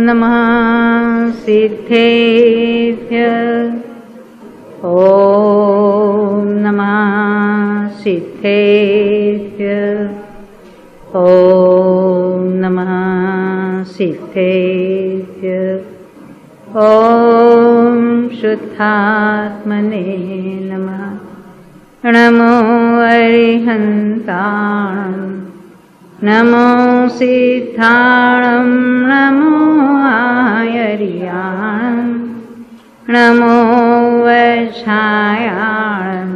नमः सिद्धेभ्यः। ॐ नमः सिद्धेभ्यः। ॐ नमः सिद्धेभ्यः। ॐ शुद्धात्मने नमः। नमो अरिहन्ताणं नमो सिद्धाणं नमो आयर्याणं नमो वैशायाणं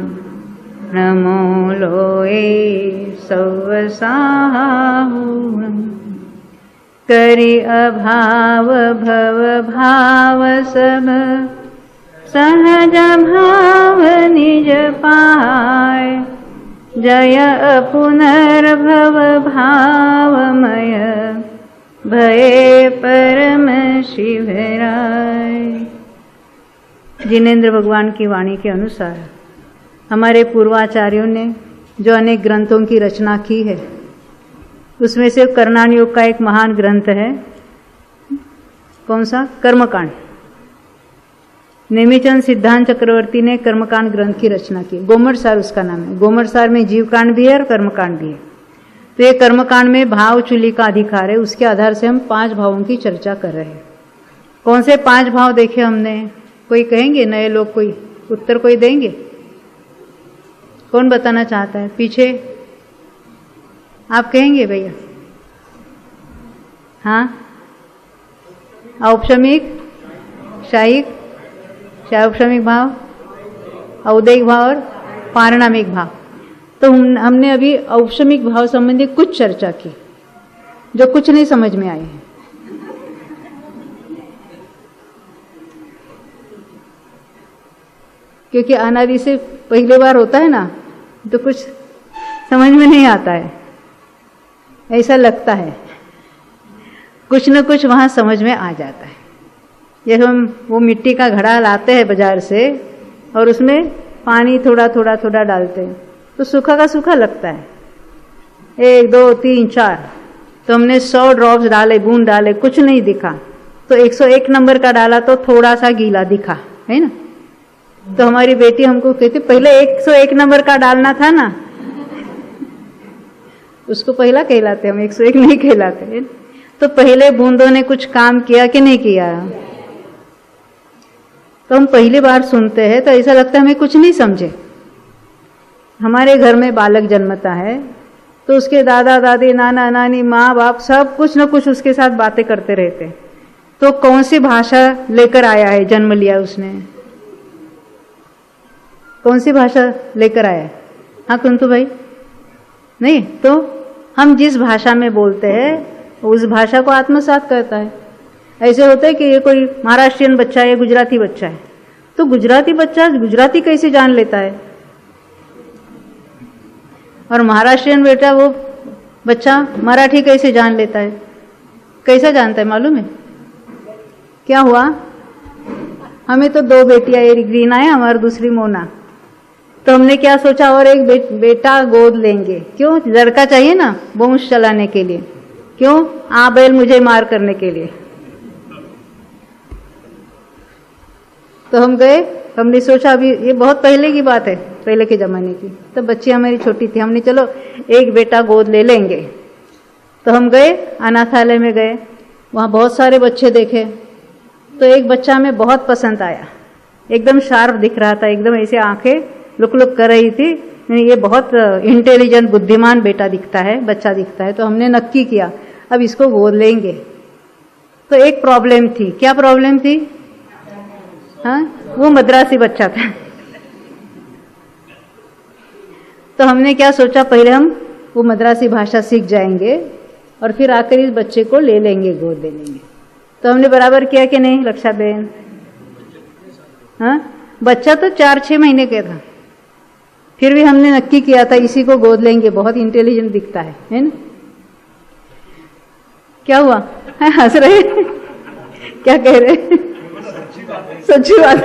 नमो लोये सौवसाहुणं। करि अभाव भव भाव सब सहज भाव निज पाय। जय पुनर्भव भावमय भये परम शिवराय। जिनेंद्र भगवान की वाणी के अनुसार हमारे पूर्वाचार्यों ने जो अनेक ग्रंथों की रचना की है, उसमें से कर्णान योग का एक महान ग्रंथ है। कौन सा? कर्मकांड। नेमिचंद सिद्धांत चक्रवर्ती ने कर्मकांड ग्रंथ की रचना की। गोमटसार उसका नाम है। गोमटसार में जीवकांड भी है और कर्मकांड भी है। तो ये कर्मकांड में भाव चुली का अधिकार है। उसके आधार से हम 5 भावों की चर्चा कर रहे हैं। कौन से 5 भाव देखे हमने? कोई कहेंगे? नए लोग कोई उत्तर कोई देंगे? कौन बताना चाहता है? पीछे आप कहेंगे भैया? हाँ, औपशमिक, शायिक, औपशमिक भाव, औदैहिक भाव और पारिणामिक भाव। तो हमने अभी औपशमिक भाव संबंधी कुछ चर्चा की जो कुछ नहीं समझ में आई है। क्योंकि अनादि से पहली बार होता है ना, तो कुछ समझ में नहीं आता है, ऐसा लगता है। कुछ न कुछ वहां समझ में आ जाता है। जैसे हम वो मिट्टी का घड़ा लाते हैं बाजार से और उसमें पानी थोड़ा थोड़ा थोड़ा डालते हैं, तो सूखा का सूखा लगता है। 1 2 3 4, तो हमने 100 ड्रॉप्स डाले, बूंद डाले, कुछ नहीं दिखा। तो 101 नंबर का डाला तो थोड़ा सा गीला दिखा, है ना। तो हमारी बेटी हमको कहती, पहले 101 नंबर का डालना था ना। उसको पहला कहलाते, हम 101 नहीं कहलाते। तो पहले बूंदों ने कुछ काम किया कि नहीं किया? तो हम पहली बार सुनते हैं तो ऐसा लगता है हमें कुछ नहीं समझे। हमारे घर में बालक जन्मता है तो उसके दादा दादी, नाना नानी, माँ बाप सब कुछ न कुछ उसके साथ बातें करते रहते। तो कौन सी भाषा लेकर आया है, जन्म लिया उसने? कौन सी भाषा लेकर आया है? हाँ कुंतु भाई? नहीं, तो हम जिस भाषा में बोलते हैं उस भाषा को आत्मसात करता है। ऐसे होता है कि ये कोई महाराष्ट्रियन बच्चा है, गुजराती बच्चा है, तो गुजराती बच्चा गुजराती कैसे जान लेता है? और महाराष्ट्रियन बेटा वो बच्चा मराठी कैसे जान लेता है? कैसा जानता है मालूम है? क्या हुआ? हमें तो 2 बेटियां, एक रीना है हमारी, दूसरी मोना। तो हमने क्या सोचा, और एक बेटा गोद लेंगे। क्यों? लड़का चाहिए ना वंश चलाने के लिए। क्यों? आ बैल मुझे मार करने के लिए। तो हम गए, हमने सोचा, अभी ये बहुत पहले की बात है, पहले के ज़माने की, तो बच्ची हमारी छोटी थी। हमने चलो एक बेटा गोद ले लेंगे। तो हम गए अनाथालय में, गए वहाँ बहुत सारे बच्चे देखे। तो एक बच्चा हमें बहुत पसंद आया, एकदम शार्प दिख रहा था, एकदम ऐसे आंखें लुक लुक कर रही थी। ये बहुत इंटेलिजेंट, बुद्धिमान बेटा दिखता है, बच्चा दिखता है। तो हमने नक्की किया अब इसको गोद लेंगे। तो एक प्रॉब्लम थी। क्या प्रॉब्लम थी? हाँ, वो मद्रासी बच्चा था। तो हमने क्या सोचा, पहले हम वो मद्रासी भाषा सीख जाएंगे और फिर आकर इस बच्चे को ले लेंगे, गोद ले लेंगे। तो हमने बराबर किया कि नहीं रक्षा बहन? हाँ, बच्चा तो 4-6 महीने का था, फिर भी हमने नक्की किया था इसी को गोद लेंगे, बहुत इंटेलिजेंट दिखता है ना। क्या हुआ? हंस रहे? क्या कह रहे? सच्ची बात।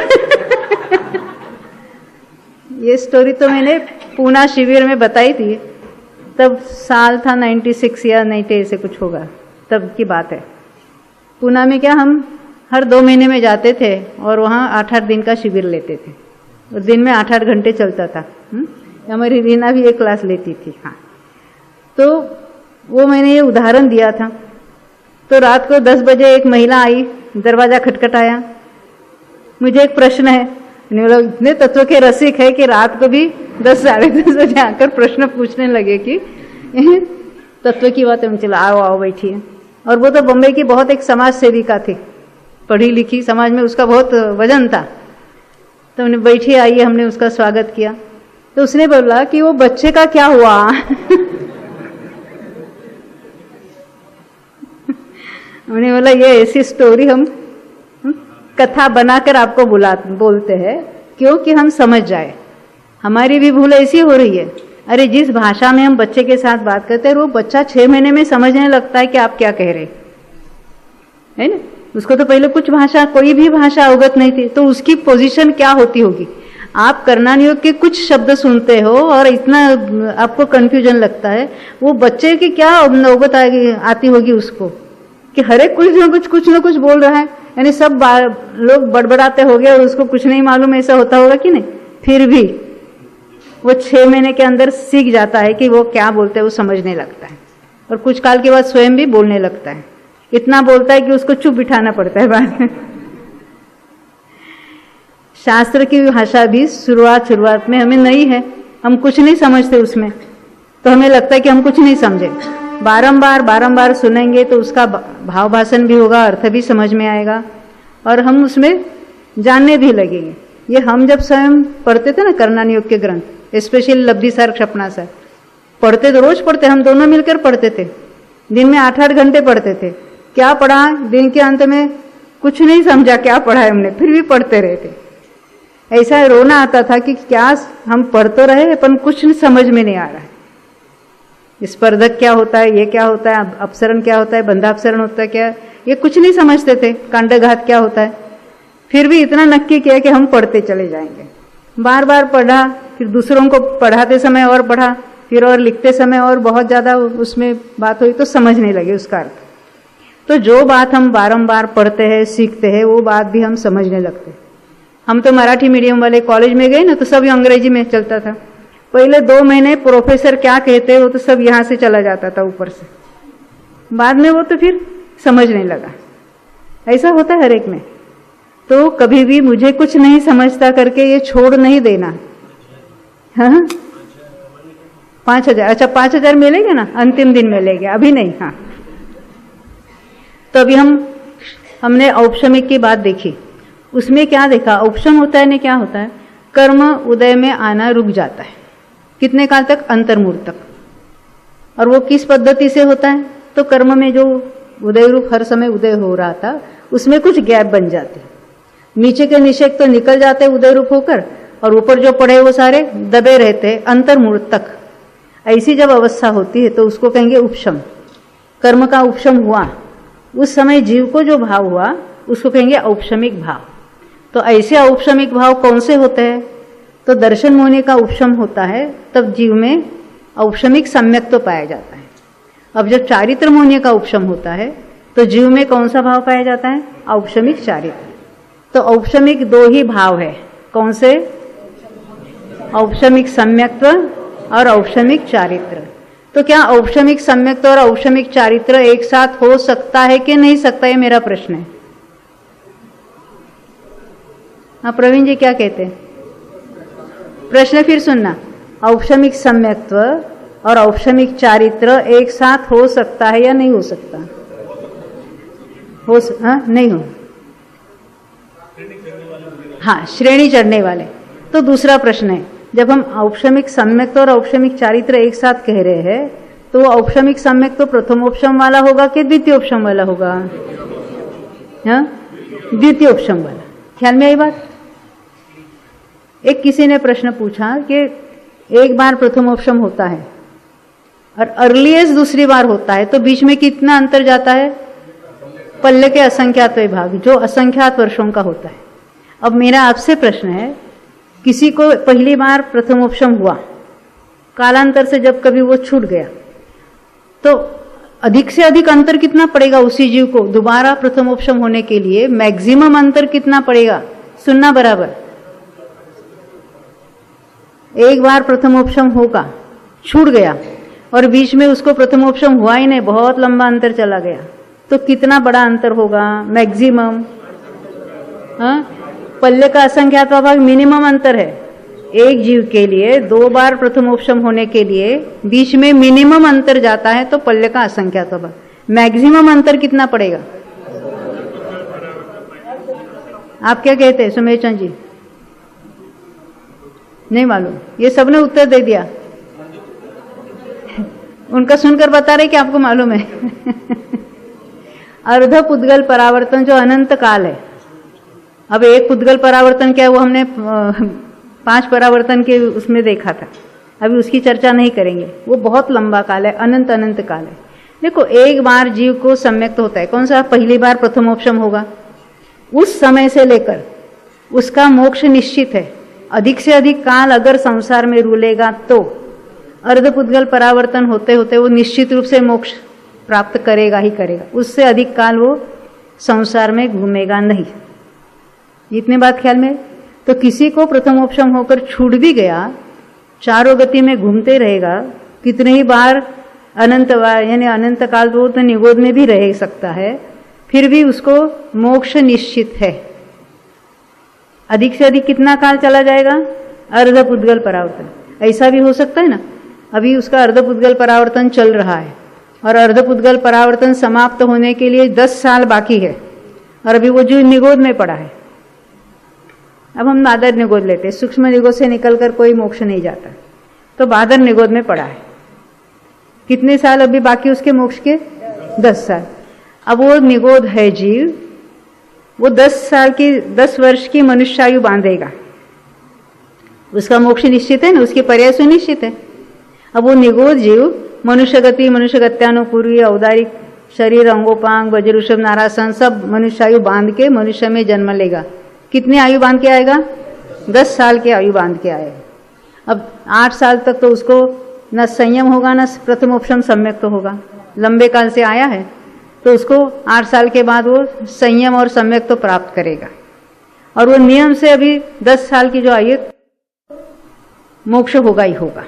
ये स्टोरी तो मैंने पूना शिविर में बताई थी, तब साल था 96 या 98 से कुछ होगा, तब की बात है। पूना में क्या हम हर 2 महीने में जाते थे और वहाँ 8-8 दिन का शिविर लेते थे और दिन में 8-8 घंटे चलता था। हमारी रीना भी एक क्लास लेती थी। हाँ, तो वो मैंने ये उदाहरण दिया था। तो रात को 10 बजे एक महिला आई, दरवाजा खटखटाया, मुझे एक प्रश्न है। लोग इतने तत्व के रसिक है कि रात को भी 10 साढ़े 10 बजे आकर प्रश्न पूछने लगे कि तत्व की बात है। चलो आओ आओ बैठिए। और वो तो बम्बई की बहुत एक समाज सेविका थी, पढ़ी लिखी, समाज में उसका बहुत वजन था। तो हमने बैठी, आइए, हमने उसका स्वागत किया। तो उसने बोला कि वो बच्चे का क्या हुआ। हमने बोला ये ऐसी स्टोरी हम कथा बनाकर आपको बोलते हैं क्योंकि हम समझ जाए। हमारी भी भूल ऐसी हो रही है। अरे जिस भाषा में हम बच्चे के साथ बात करते हैं वो बच्चा 6 महीने में समझने लगता है कि आप क्या कह रहे है ना। उसको तो पहले कुछ भाषा, कोई भी भाषा अवगत नहीं थी, तो उसकी पोजीशन क्या होती होगी। आप करनानी योग के कुछ शब्द सुनते हो और इतना आपको कंफ्यूजन लगता है, वो बच्चे की क्या नौबत आती होगी उसको कि हर एक कुछ ना कुछ बोल रहा है, यानी सब लोग बड़बड़ाते हो गए और उसको कुछ नहीं मालूम। ऐसा होता होगा कि नहीं। फिर भी वो 6 महीने के अंदर सीख जाता है कि वो क्या बोलते हैं, वो समझने लगता है और कुछ काल के बाद स्वयं भी बोलने लगता है। इतना बोलता है कि उसको चुप बिठाना पड़ता है बाद में। शास्त्र की भाषा भी शुरुआत में हमें नई है, हम कुछ नहीं समझते उसमें, तो हमें लगता है कि हम कुछ नहीं समझे। बारंबार सुनेंगे तो उसका भाव भाषण भी होगा, अर्थ भी समझ में आएगा और हम उसमें जानने भी लगेंगे। ये हम जब स्वयं पढ़ते थे ना करनानी योग के ग्रंथ, स्पेशली लब्धि सार क्षपना सार, पढ़ते तो रोज पढ़ते, हम दोनों मिलकर पढ़ते थे, दिन में 8-8 घंटे पढ़ते थे। क्या पढ़ा, दिन के अंत में कुछ नहीं समझा क्या पढ़ा है हमने, फिर भी पढ़ते रहते। ऐसा रोना आता था कि क्या हम पढ़ तो रहे पर कुछ समझ में नहीं आ रहा है। स्पर्धक क्या होता है, ये क्या होता है, अपसरण क्या होता है, बंधापसरण होता है क्या, ये कुछ नहीं समझते थे। कांडघात क्या होता है, फिर भी इतना नक्की किया कि हम पढ़ते चले जाएंगे। बार बार पढ़ा, फिर दूसरों को पढ़ाते समय और पढ़ा, फिर और लिखते समय और बहुत ज़्यादा उसमें बात हुई तो समझने लगे उसका अर्थ। तो जो बात हम बारंबार पढ़ते हैं, सीखते हैं, वो बात भी हम समझने लगते। हम तो मराठी मीडियम वाले कॉलेज में गए ना, तो सब अंग्रेजी में चलता था। पहले 2 महीने प्रोफेसर क्या कहते हैं वो तो सब यहाँ से चला जाता था ऊपर से, बाद में वो तो फिर समझने लगा। ऐसा होता है हर एक में। तो कभी भी मुझे कुछ नहीं समझता करके ये छोड़ नहीं देना। हाँ 5,000, अच्छा 5,000 मिलेगा ना, अंतिम दिन मिलेगा, अभी नहीं। हाँ, तो अभी हमने औपशमिक की बात देखी। उसमें क्या देखा, औपशम होता है ना, क्या होता है, कर्म उदय में आना रुक जाता है। कितने काल तक, अंतर्मुहूर्त तक। और वो किस पद्धति से होता है, तो कर्म में जो उदय रूप हर समय उदय हो रहा था उसमें कुछ गैप बन जाते, नीचे के निषेक तो निकल जाते उदय रूप होकर, और ऊपर जो पड़े वो सारे दबे रहते अंतर्मुहूर्त तक। ऐसी जब अवस्था होती है तो उसको कहेंगे उपशम। कर्म का उपशम हुआ, उस समय जीव को जो भाव हुआ उसको कहेंगे औपशमिक भाव। तो ऐसे औपशमिक भाव कौन से होते हैं, तो दर्शन मोहनी का उपशम होता है तब जीव में औपशमिक सम्यक तो पाया जाता है। अब जब चारित्र मोहनी का उपशम होता है तो जीव में कौन सा भाव पाया जाता है, औपशमिक चारित्र। तो औपशमिक 2 ही भाव है, कौन से, औपशमिक सम्यक्त्व और औपशमिक चारित्र। तो क्या औपशमिक सम्यक्त्व और औपशमिक चारित्र एक साथ हो सकता है कि नहीं सकता, है मेरा प्रश्न है। हाँ प्रवीण जी क्या कहते हैं, प्रश्न फिर सुनना। औपशमिक सम्यक्त्व और औपशमिक चारित्र एक साथ हो सकता है या नहीं हो सकता, हाँ नहीं हो, हाँ श्रेणी चढ़ने वाले। तो दूसरा प्रश्न है, जब हम औपशमिक सम्यक्त्व और औपशमिक चारित्र एक साथ कह रहे हैं तो वो औपशमिक सम्यक्त्व प्रथमोपशम वाला होगा कि द्वितीयोपशम वाला होगा, हाँ द्वितीयोपशम वाला। ख्याल में आई बात। एक किसी ने प्रश्न पूछा कि एक बार प्रथमोपशम होता है और अर्लीस्ट दूसरी बार होता है तो बीच में कितना अंतर जाता है, पल्ले के असंख्यात भाग, जो असंख्यात वर्षों का होता है। अब मेरा आपसे प्रश्न है, किसी को पहली बार प्रथमोपशम हुआ, कालांतर से जब कभी वो छूट गया तो अधिक से अधिक अंतर कितना पड़ेगा उसी जीव को दोबारा प्रथमोपशम होने के लिए? मैक्सिमम अंतर कितना पड़ेगा? सुनना बराबर। एक बार प्रथमोपशम होगा, छूट गया और बीच में उसको प्रथमोपशम हुआ ही नहीं, बहुत लंबा अंतर चला गया, तो कितना बड़ा अंतर होगा? मैक्सिमम। पल्ले का असंख्यात भाग मिनिमम अंतर है। एक जीव के लिए 2 बार प्रथमोपशम होने के लिए बीच में मिनिमम अंतर जाता है, तो पल्ले का असंख्यात भाग। मैक्सिमम अंतर कितना पड़ेगा? आप क्या कहते हैं सुमेश चंद जी? नहीं मालूम, ये सबने उत्तर दे दिया। उनका सुनकर बता रहे कि आपको मालूम है। अर्ध पुद्गल परावर्तन जो अनंत काल है। अब एक पुद्गल परावर्तन क्या है वो हमने 5 परावर्तन के उसमें देखा था, अभी उसकी चर्चा नहीं करेंगे। वो बहुत लंबा काल है, अनंत अनंत काल है। देखो, एक बार जीव को सम्यक्त होता है, कौन सा? पहली बार प्रथमोपशम होगा, उस समय से लेकर उसका मोक्ष निश्चित है। अधिक से अधिक काल अगर संसार में रूलेगा तो अर्धपुद्गल परावर्तन होते होते वो निश्चित रूप से मोक्ष प्राप्त करेगा ही करेगा। उससे अधिक काल वो संसार में घूमेगा नहीं। इतनी बात ख्याल में। तो किसी को प्रथमोपशम होकर छूट भी गया, चारों गति में घूमते रहेगा, कितने ही बार अनंत बार, यानी अनंत काल वो तो निगोद में भी रह सकता है, फिर भी उसको मोक्ष निश्चित है। अधिक से अधिक कितना काल चला जाएगा? अर्धपुद्गल परावर्तन। ऐसा भी हो सकता है ना, अभी उसका अर्धपुद्गल परावर्तन चल रहा है और अर्धपुद्गल परावर्तन समाप्त होने के लिए 10 साल बाकी है और अभी वो जो निगोद में पड़ा है। अब हम बादर निगोद लेते हैं, सूक्ष्म निगोद से निकलकर कोई मोक्ष नहीं जाता, तो बादर निगोद में पड़ा है। कितने साल अभी बाकी उसके मोक्ष के? 10 साल। अब वो निगोद है जीव, वो 10 वर्ष की मनुष्यायु बांधेगा, उसका मोक्ष निश्चित है ना, उसकी पर्याय सुनिश्चित है। अब वो निगोद जीव मनुष्य गति, मनुष्य गत्यानुपूर्वी, औदारिक शरीर, अंगोपांग, वज्रऋषभ, नारासन सब मनुष्यायु बांध के मनुष्य में जन्म लेगा। कितनी आयु बांध के आएगा? 10 साल की आयु बांध के आएगा। अब 8 साल तक तो उसको न संयम होगा न प्रथमोपशम सम्यक्त होगा, लंबे काल से आया है, तो उसको 8 साल के बाद वो संयम और सम्यक तो प्राप्त करेगा और वो नियम से अभी 10 साल की जो आयु मोक्ष होगा ही होगा।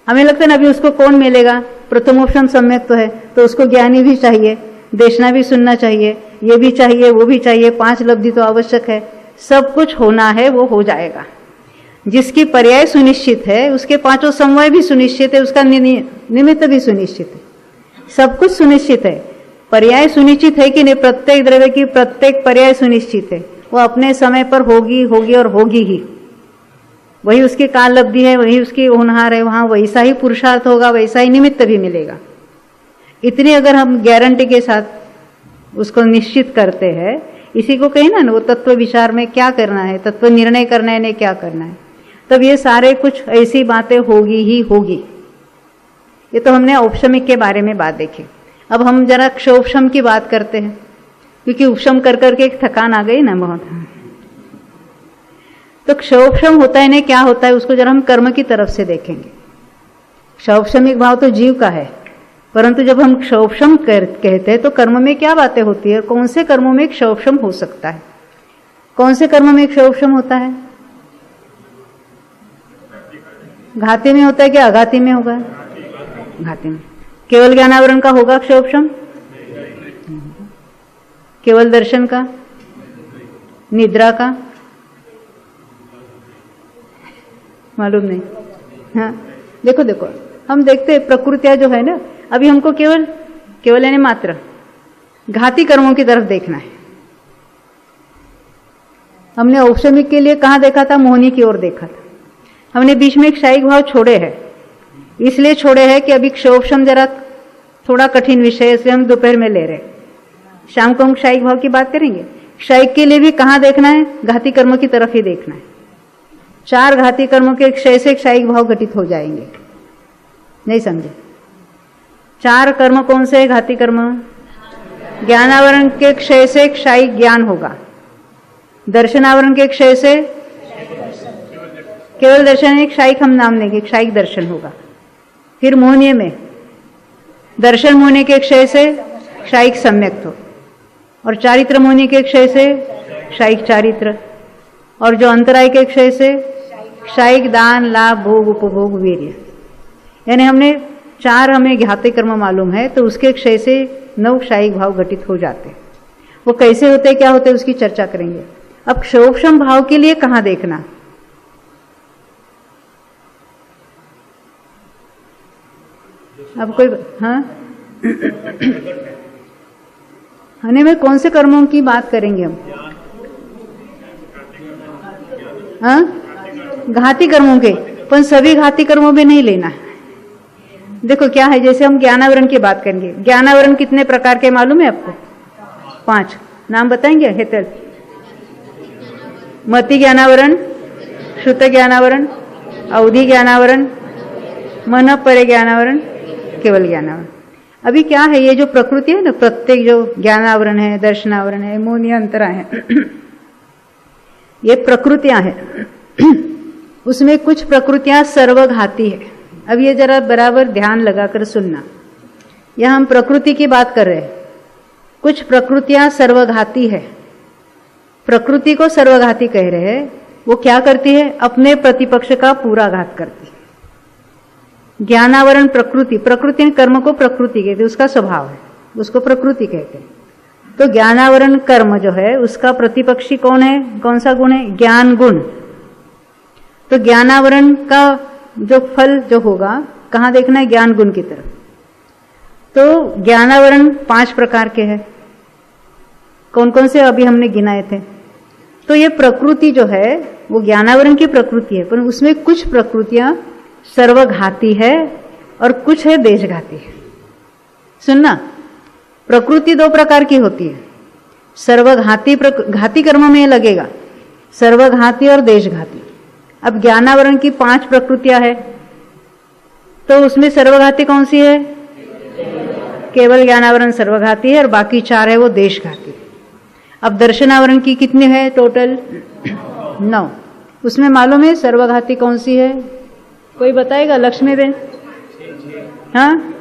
हमें लगता है ना अभी उसको कौन मिलेगा? प्रथमोपशम सम्यक तो है, तो उसको ज्ञानी भी चाहिए, देखना भी सुनना चाहिए, ये भी चाहिए वो भी चाहिए, 5 लब्धि तो आवश्यक है, सब कुछ होना है, वो हो जाएगा। जिसकी पर्याय सुनिश्चित है उसके 5 समवाय भी सुनिश्चित है, उसका निमित्त भी सुनिश्चित है, सब कुछ सुनिश्चित है। पर्याय सुनिश्चित है कि नहीं? प्रत्येक द्रव्य की प्रत्येक पर्याय सुनिश्चित है, वो अपने समय पर होगी होगी और होगी ही। वही उसकी काल लब्धि है, वही उसकी होनहार है, वहां वैसा ही पुरुषार्थ होगा, वैसा ही निमित्त भी मिलेगा। इतनी अगर हम गारंटी के साथ उसको निश्चित करते हैं, इसी को कहीं ना वो तत्व विचार में क्या करना है, तत्व निर्णय करना है, नहीं क्या करना है, तब ये सारे कुछ ऐसी बातें होगी ही होगी। ये तो हमने औपशमिक के बारे में बात देखी। अब हम जरा क्षोपशम की बात करते हैं, क्योंकि उपशम कर करके एक थकान आ गई ना बहुत। तो क्षोपशम होता है नहीं, क्या होता है उसको जरा हम कर्म की तरफ से देखेंगे। क्षोपशमिक भाव तो जीव का है, परंतु जब हम क्षोपशम कहते हैं तो कर्म में क्या बातें होती है, कौन से कर्मों में क्षोपशम हो सकता है? कौन से कर्म में क्षोपशम होता है? घाती में होता है कि अघाती में होगा? घाती में। केवल ज्ञानावरण का होगा क्षोपशम? केवल दर्शन का? निद्रा का? मालूम नहीं। हाँ, देखो देखो हम देखते हैं प्रकृतियां जो है ना, अभी हमको केवल यानी मात्र घाती कर्मों की तरफ देखना है। हमने औपशमिक के लिए कहाँ देखा था? मोहनी की ओर देखा था। हमने बीच में एक क्षयिक भाव छोड़े हैं, इसलिए छोड़े हैं कि अभी क्षोपशम जरा थोड़ा कठिन विषय है, इसलिए हम दोपहर में ले रहे हैं। शाम को हम क्षयिक भाव की बात करेंगे। क्षयिक के लिए भी कहाँ देखना है? घाती कर्मों की तरफ ही देखना है। 4 घाती कर्मों के क्षय से क्षयिक भाव घटित हो जाएंगे। नहीं समझे? 4 कर्म कौन से है घाती कर्म? ज्ञानावरण के क्षय से क्षयिक ज्ञान होगा, दर्शनावरण के क्षय से केवल दर्शन, एक क्षयिक हम नाम लेंगे, क्षयिक दर्शन होगा। फिर मोहनीय में दर्शन मोहनी के क्षय से क्षायिक सम्यक्त्व, और चारित्र मोहनी के क्षय से क्षायिक चारित्र, और जो अंतराय के क्षय से क्षायिक दान लाभ भोग उपभोग वीर्य। यानी हमें घाते कर्म मालूम है, तो उसके क्षय से 9 क्षायिक भाव घटित हो जाते हैं। वो कैसे होते क्या होते उसकी चर्चा करेंगे। अब क्षोभक्षम भाव के लिए कहां देखना? अब कोई हाँ हने में कौन से कर्मों की बात करेंगे हम? हाँ घाती कर्मों के, पर सभी घाती कर्मों में नहीं लेना है। देखो क्या है, जैसे हम ज्ञानावरण की बात करेंगे। ज्ञानावरण कितने प्रकार के मालूम है आपको? 5 नाम बताएंगे हेतल? मति ज्ञानावरण, श्रुत ज्ञानावरण, अवधि ज्ञानावरण, मन परे ज्ञानावरण, केवल ज्ञानावरण। अभी क्या है, ये जो प्रकृति है ना, प्रत्येक जो ज्ञानावरण है, दर्शनावरण है, मोहनी अंतरा है, ये प्रकृतियां हैं। उसमें कुछ प्रकृतियां सर्वघाती है। अब ये जरा बराबर ध्यान लगाकर सुनना, यहां हम प्रकृति की बात कर रहे हैं। कुछ प्रकृतियां सर्वघाती है। प्रकृति को सर्वघाती कह रहे हैं। वो क्या करती है? अपने प्रतिपक्ष का पूरा घात करती है। ज्ञानावरण प्रकृति कर्म को प्रकृति कहते हैं, उसका स्वभाव है, उसको प्रकृति कहते हैं। तो ज्ञानावरण कर्म जो है उसका प्रतिपक्षी कौन है? कौन सा गुण है? ज्ञान गुण। तो ज्ञानावरण का जो फल जो होगा कहां देखना है? ज्ञान गुण की तरफ। तो ज्ञानावरण 5 प्रकार के हैं। कौन कौन से अभी हमने गिनाए थे? तो ये प्रकृति जो है वो ज्ञानावरण की प्रकृति है, पर उसमें कुछ प्रकृतियां सर्वघाती है और कुछ है देशघाती है। सुनना, प्रकृति 2 प्रकार की होती है। सर्वघाती घाती कर्म में लगेगा, सर्वघाती और देशघाती। अब ज्ञानावरण की 5 प्रकृतियां है, तो उसमें सर्वघाती कौन सी है? केवल ज्ञानावरण सर्वघाती है और बाकी 4 है वो देशघाती। अब दर्शनावरण की कितनी है टोटल? 9। उसमें मालूम है सर्वघाती कौन सी है? कोई बताएगा? लक्ष्मी बेन? हाँ,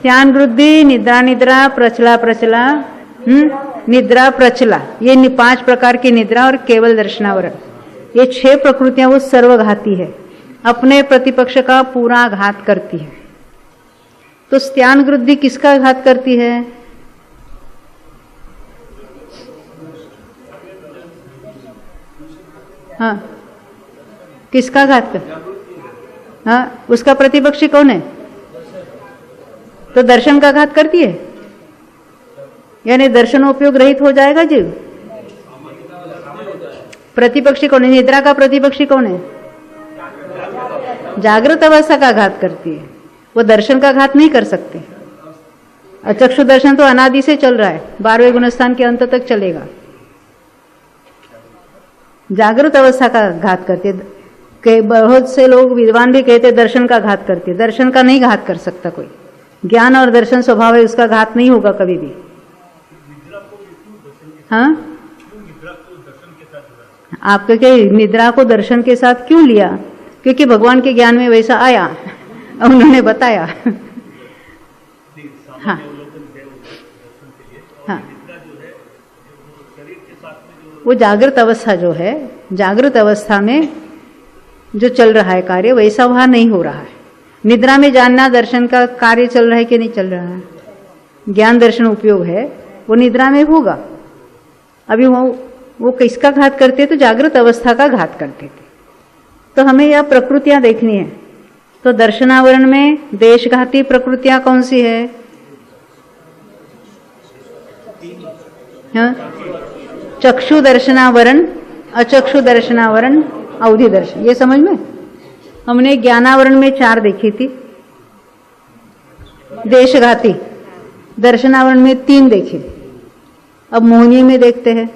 ध्यान वृद्धि, निद्रा निद्रा, प्रचला प्रचला, निद्रा प्रचला, ये 5 प्रकार की निद्रा और केवल दर्शनावरण, ये 6 प्रकृतियां वो सर्वघाती है, अपने प्रतिपक्ष का पूरा घात करती है। तो स्त्यान वृद्धि किसका घात करती है? हाँ, किसका घात कर? हाँ, उसका प्रतिपक्षी कौन है? तो दर्शन का घात करती है, यानी दर्शनोपयोग रहित हो जाएगा जीव। प्रतिपक्षी कौन है? निद्रा का प्रतिपक्षी कौन है? जागृत अवस्था का घात करती है, वो दर्शन का घात नहीं कर सकते। अचक्षु दर्शन तो अनादि से चल रहा है, 12वें गुणस्थान के अंत तक चलेगा। जागृत अवस्था का घात करती है। बहुत से लोग विद्वान भी कहते दर्शन का घात करती है। दर्शन का नहीं घात कर सकता कोई। ज्ञान और दर्शन स्वभाव है, उसका घात नहीं होगा कभी भी। हाँ, आपके क्या निद्रा को दर्शन के साथ क्यों लिया? क्योंकि भगवान के ज्ञान में वैसा आया, उन्होंने बताया। हाँ हाँ, वो जागृत अवस्था जो है, जागृत अवस्था में जो चल रहा है कार्य, वैसा वहां नहीं हो रहा है। निद्रा में जानना दर्शन का कार्य चल रहा है कि नहीं चल रहा है, ज्ञान दर्शन उपयोग है, वो निद्रा में होगा। अभी वो किसका घात करते? तो जागृत अवस्था का घात करते थे। तो हमें यह प्रकृतियां देखनी है। तो दर्शनावरण में देशघाती प्रकृतियां कौन सी है? हाँ? चक्षु दर्शनावरण, अचक्षु दर्शनावरण, अवधि दर्शन, ये समझ में। हमने ज्ञानावरण में 4 देखी थी, देशघाती। दर्शनावरण में 3 देखे। अब मोहनी में देखते हैं।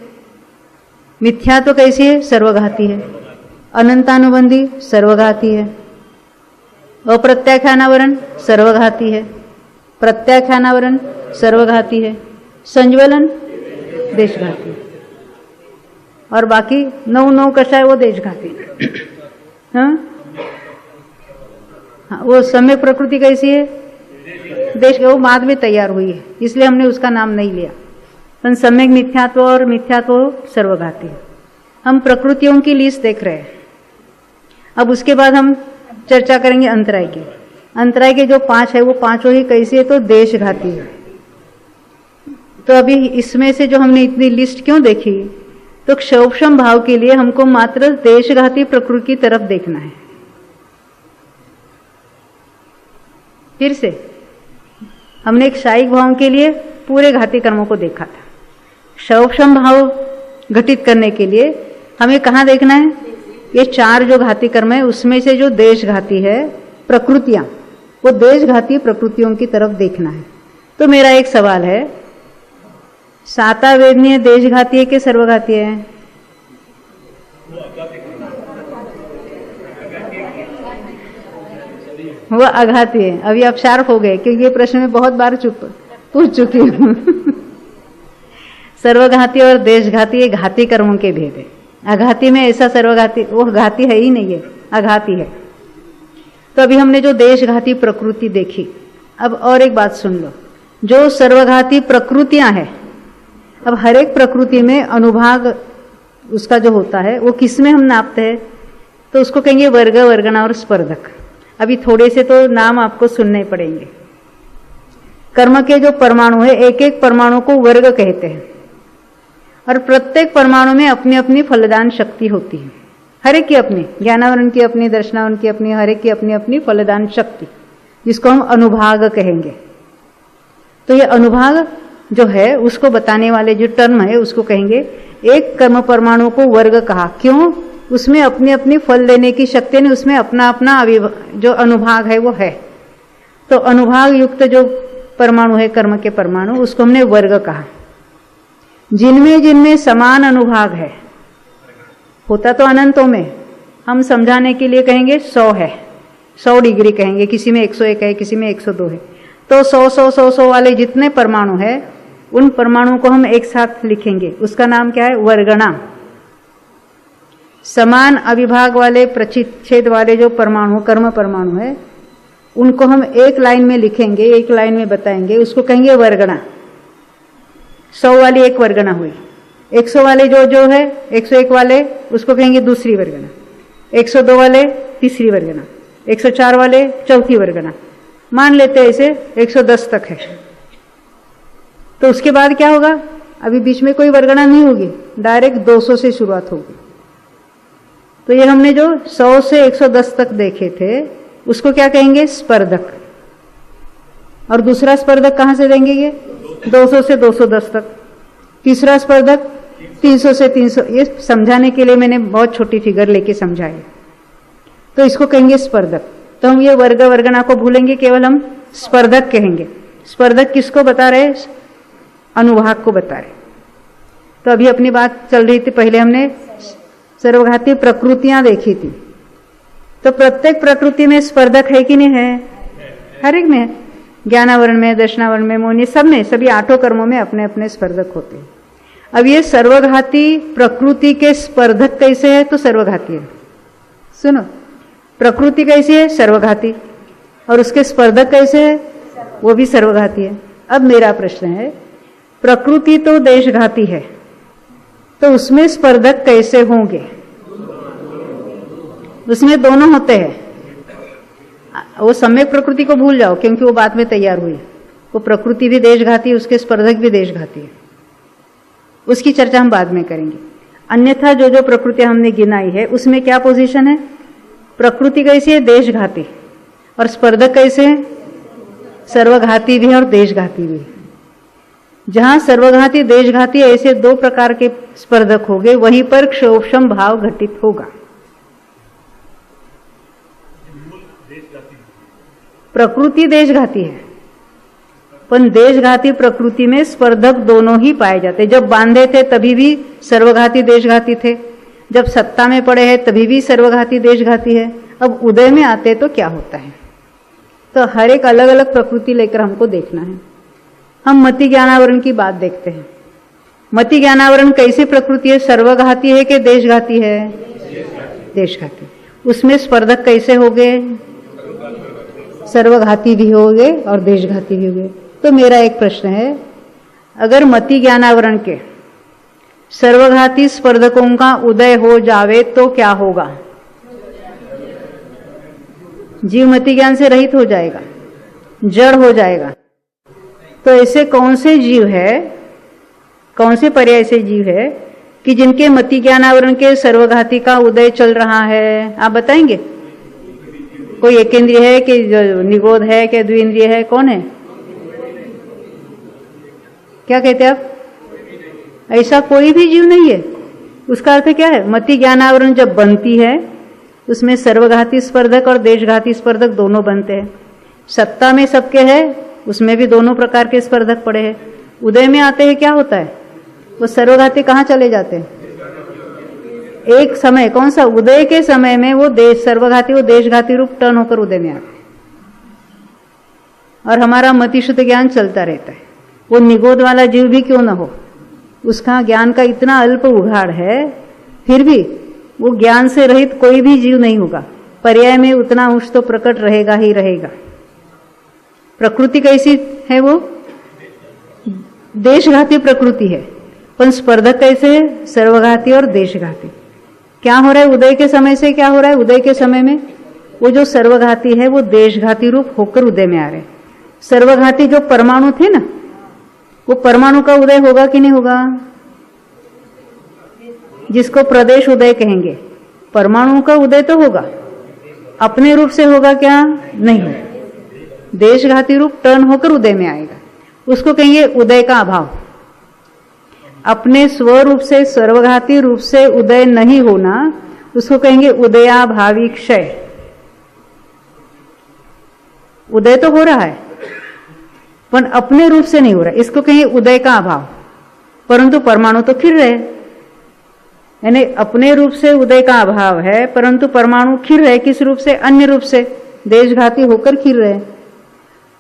मिथ्या तो कैसी है? सर्वघाती है। अनंतानुबंधी सर्वघाती है। अप्रत्याख्यानावरण सर्वघाती है। प्रत्याख्यानावरण सर्वघाती है। संज्वलन देशघाती, और बाकी 9 कशा है वो देशघाती। हाँ, वो सम्यक प्रकृति कैसी है? देश वो बाद में तैयार हुई है, इसलिए हमने उसका नाम नहीं लिया। पर सम्यक मिथ्यात्व और मिथ्यात्व सर्वघाती है। हम प्रकृतियों की लिस्ट देख रहे हैं। अब उसके बाद हम चर्चा करेंगे अंतराय की। अंतराय के जो 5 है वो पांचों ही कैसी है, तो देशघाती है। तो अभी इसमें से जो हमने इतनी लिस्ट क्यों देखी, तो क्षोभशम भाव के लिए हमको मात्र देशघाती प्रकृति की तरफ देखना है। फिर से हमने एक क्षायिक भाव के लिए पूरे घाती कर्मों को देखा था। क्षोभशम भाव घटित करने के लिए हमें कहाँ देखना है, ये 4 जो घाती कर्म है उसमें से जो देशघाती है प्रकृतियां, वो देशघाती प्रकृतियों की तरफ देखना है। तो मेरा एक सवाल है, साता वेदनीय देशघाती है कि सर्वघाती है? वो अघाती है। अभी आप शार्प हो गए, क्योंकि ये प्रश्न में बहुत बार पूछ चुकी हूं। सर्वघाती और देशघाती ये घाती कर्मों के भेद है। अघाती में ऐसा सर्वघाती, वो घाती है ही नहीं है, अघाती है। तो अभी हमने जो देशघाती प्रकृति देखी, अब और एक बात सुन लो, जो सर्वघाती प्रकृतियां हैं, अब हर एक प्रकृति में अनुभाग उसका जो होता है वो किस में हम नापते हैं, तो उसको कहेंगे वर्ग, वर्गणा और स्पर्धक। अभी थोड़े से तो नाम आपको सुनने पड़ेंगे। कर्म के जो परमाणु है, एक एक परमाणु को वर्ग कहते हैं, और प्रत्येक परमाणु में अपनी अपनी फलदान शक्ति होती है। हर एक की अपनी, ज्ञानावरण की अपनी, दर्शनावरण की अपनी, हर एक की अपनी अपनी फलदान शक्ति, जिसको हम अनुभाग कहेंगे। तो ये अनुभाग जो है उसको बताने वाले जो टर्म है उसको कहेंगे, एक कर्म परमाणु को वर्ग कहा। क्यों? उसमें अपनी अपनी फल देने की शक्ति नहीं, उसमें अपना अपना जो अनुभाग है वो है। तो अनुभाग युक्त जो परमाणु है, कर्म के परमाणु, उसको हमने वर्ग कहा। जिनमें जिनमें समान अनुभाग है, होता तो अनंतों में, हम समझाने के लिए कहेंगे 100 है, 100 डिग्री कहेंगे, किसी में 101 है, किसी में 102 है। तो 100 वाले जितने परमाणु है, उन परमाणुओं को हम एक साथ लिखेंगे, उसका नाम क्या है? वर्गणा। समान अविभाग वाले, प्रच्छेद वाले जो परमाणु, कर्म परमाणु है, उनको हम एक लाइन में लिखेंगे, एक लाइन में बताएंगे, उसको कहेंगे वर्गणा। 100 वाली एक वर्गणा हुई। 100 वाले जो है, 101 वाले उसको कहेंगे दूसरी वर्गणा, 102 वाले तीसरी वर्गणा, 104 वाले चौथी वर्गणा। मान लेते हैं इसे 110 तक है। तो उसके बाद क्या होगा? अभी बीच में कोई वर्गणा नहीं होगी, डायरेक्ट 200 से शुरुआत होगी। तो ये हमने जो 100 से 110 तक देखे थे, उसको क्या कहेंगे? स्पर्धक। और दूसरा स्पर्धक कहां से देंगे? ये 200 से 210 तक। तीसरा स्पर्धक 300 से 300। ये समझाने के लिए मैंने बहुत छोटी फिगर लेके समझाई। तो इसको कहेंगे स्पर्धक। तो हम ये वर्ग वर्गणा को भूलेंगे, केवल हम स्पर्धक कहेंगे। स्पर्धक किसको बता रहे? अनुभाग को बता रहे। तो अभी अपनी बात चल रही थी, पहले हमने सर्वघाती प्रकृतियां देखी थी। तो प्रत्येक प्रकृति में स्पर्धक है कि नहीं है? हर एक में है। ज्ञानावरण में, दर्शनावरण में, मौनी, सब में, सभी 8 कर्मों में अपने अपने स्पर्धक होते हैं। अब ये सर्वघाती प्रकृति के स्पर्धक कैसे है? तो सर्वघाती है। सुनो, प्रकृति कैसी है? सर्वघाती। और उसके स्पर्धक कैसे है? वो भी सर्वघाती है। अब मेरा प्रश्न है, प्रकृति तो देशघाती है, तो उसमें स्पर्धक कैसे होंगे? उसमें दोनों होते हैं। वो सम्यक प्रकृति को भूल जाओ, क्योंकि वो बाद में तैयार हुई। वो प्रकृति भी देशघाती, उसके स्पर्धक भी देशघाती है। उसकी चर्चा हम बाद में करेंगे। अन्यथा जो जो प्रकृतियां हमने गिनाई है, उसमें क्या पोजीशन है? प्रकृति कैसी है? देशघाती। और स्पर्धक कैसे है? सर्वघाती भी है और देशघाती भी। जहां सर्वघाती देशघाती ऐसे 2 प्रकार के स्पर्धक होंगे, वहीं पर क्षोभशम भाव घटित होगा। प्रकृति देशघाती है, पर देशघाती प्रकृति में स्पर्धक दोनों ही पाए जाते। जब बांधे थे तभी भी सर्वघाती देशघाती थे, जब सत्ता में पड़े हैं तभी भी सर्वघाती देशघाती है। अब उदय में आते तो क्या होता है? तो हर एक अलग अलग प्रकृति लेकर हमको देखना है। हम मति ज्ञानावरण की बात देखते हैं। मति ज्ञानावरण कैसी प्रकृति है? सर्वघाती है कि देशघाती है? देशघाती। उसमें स्पर्धक कैसे हो गए? सर्वघाती भी हो गए और देशघाती भी हो गए। तो मेरा एक प्रश्न है, अगर मति ज्ञानावरण के सर्वघाती स्पर्धकों का उदय हो जावे तो क्या होगा? जीव मति ज्ञान से रहित हो जाएगा, जड़ हो जाएगा। तो ऐसे कौन से जीव है, कौन से पर्याय से जीव है कि जिनके मति ज्ञानावरण के सर्वघाती का उदय चल रहा है? आप बताएंगे? कोई एकेंद्रिय है कि निगोध है कि द्विइंद्रिय है, कौन है? क्या कहते हैं आप? ऐसा कोई भी जीव नहीं है। उसका अर्थ क्या है? मति ज्ञानावरण जब बनती है उसमें सर्वघाती स्पर्धक और देशघाती स्पर्धक दोनों बनते हैं। सत्ता में सबके है, उसमें भी दोनों प्रकार के स्पर्धक पड़े हैं। उदय में आते हैं, क्या होता है? वो सर्वघाती कहाँ चले जाते हैं? एक समय, कौन सा? उदय के समय में वो सर्वघाती वो देशघाती रूप टर्न होकर उदय में आते हैं और हमारा मति शुद्ध ज्ञान चलता रहता है। वो निगोद वाला जीव भी क्यों न हो, उसका ज्ञान का इतना अल्प उघाड़ है, फिर भी वो ज्ञान से रहित कोई भी जीव नहीं होगा। पर्याय में उतना अंश तो प्रकट रहेगा ही रहेगा। प्रकृति कैसी है? वो देशघाती प्रकृति है, पर स्पर्धक कैसे है? सर्वघाती और देशघाती। क्या हो रहा है उदय के समय से? क्या हो रहा है उदय के समय में? वो जो सर्वघाती है वो देशघाती रूप होकर उदय में आ रहे। सर्वघाती जो परमाणु थे ना, वो परमाणु का उदय होगा कि नहीं होगा? जिसको प्रदेश उदय कहेंगे, परमाणु का उदय तो होगा। अपने रूप से होगा क्या? नहीं, देशघाती रूप टर्न होकर उदय में आएगा। उसको कहेंगे उदय का अभाव। अपने स्वरूप से सर्वघाती रूप से उदय नहीं होना, उसको कहेंगे उदयाभावी क्षय। उदय तो हो रहा है पर अपने रूप से नहीं हो रहा, इसको कहेंगे उदय का अभाव। परंतु परमाणु तो खिल रहे, यानी अपने रूप से उदय का अभाव है, परंतु परमाणु खिल रहे। किस रूप से? अन्य रूप से, देशघाती होकर खिल रहे।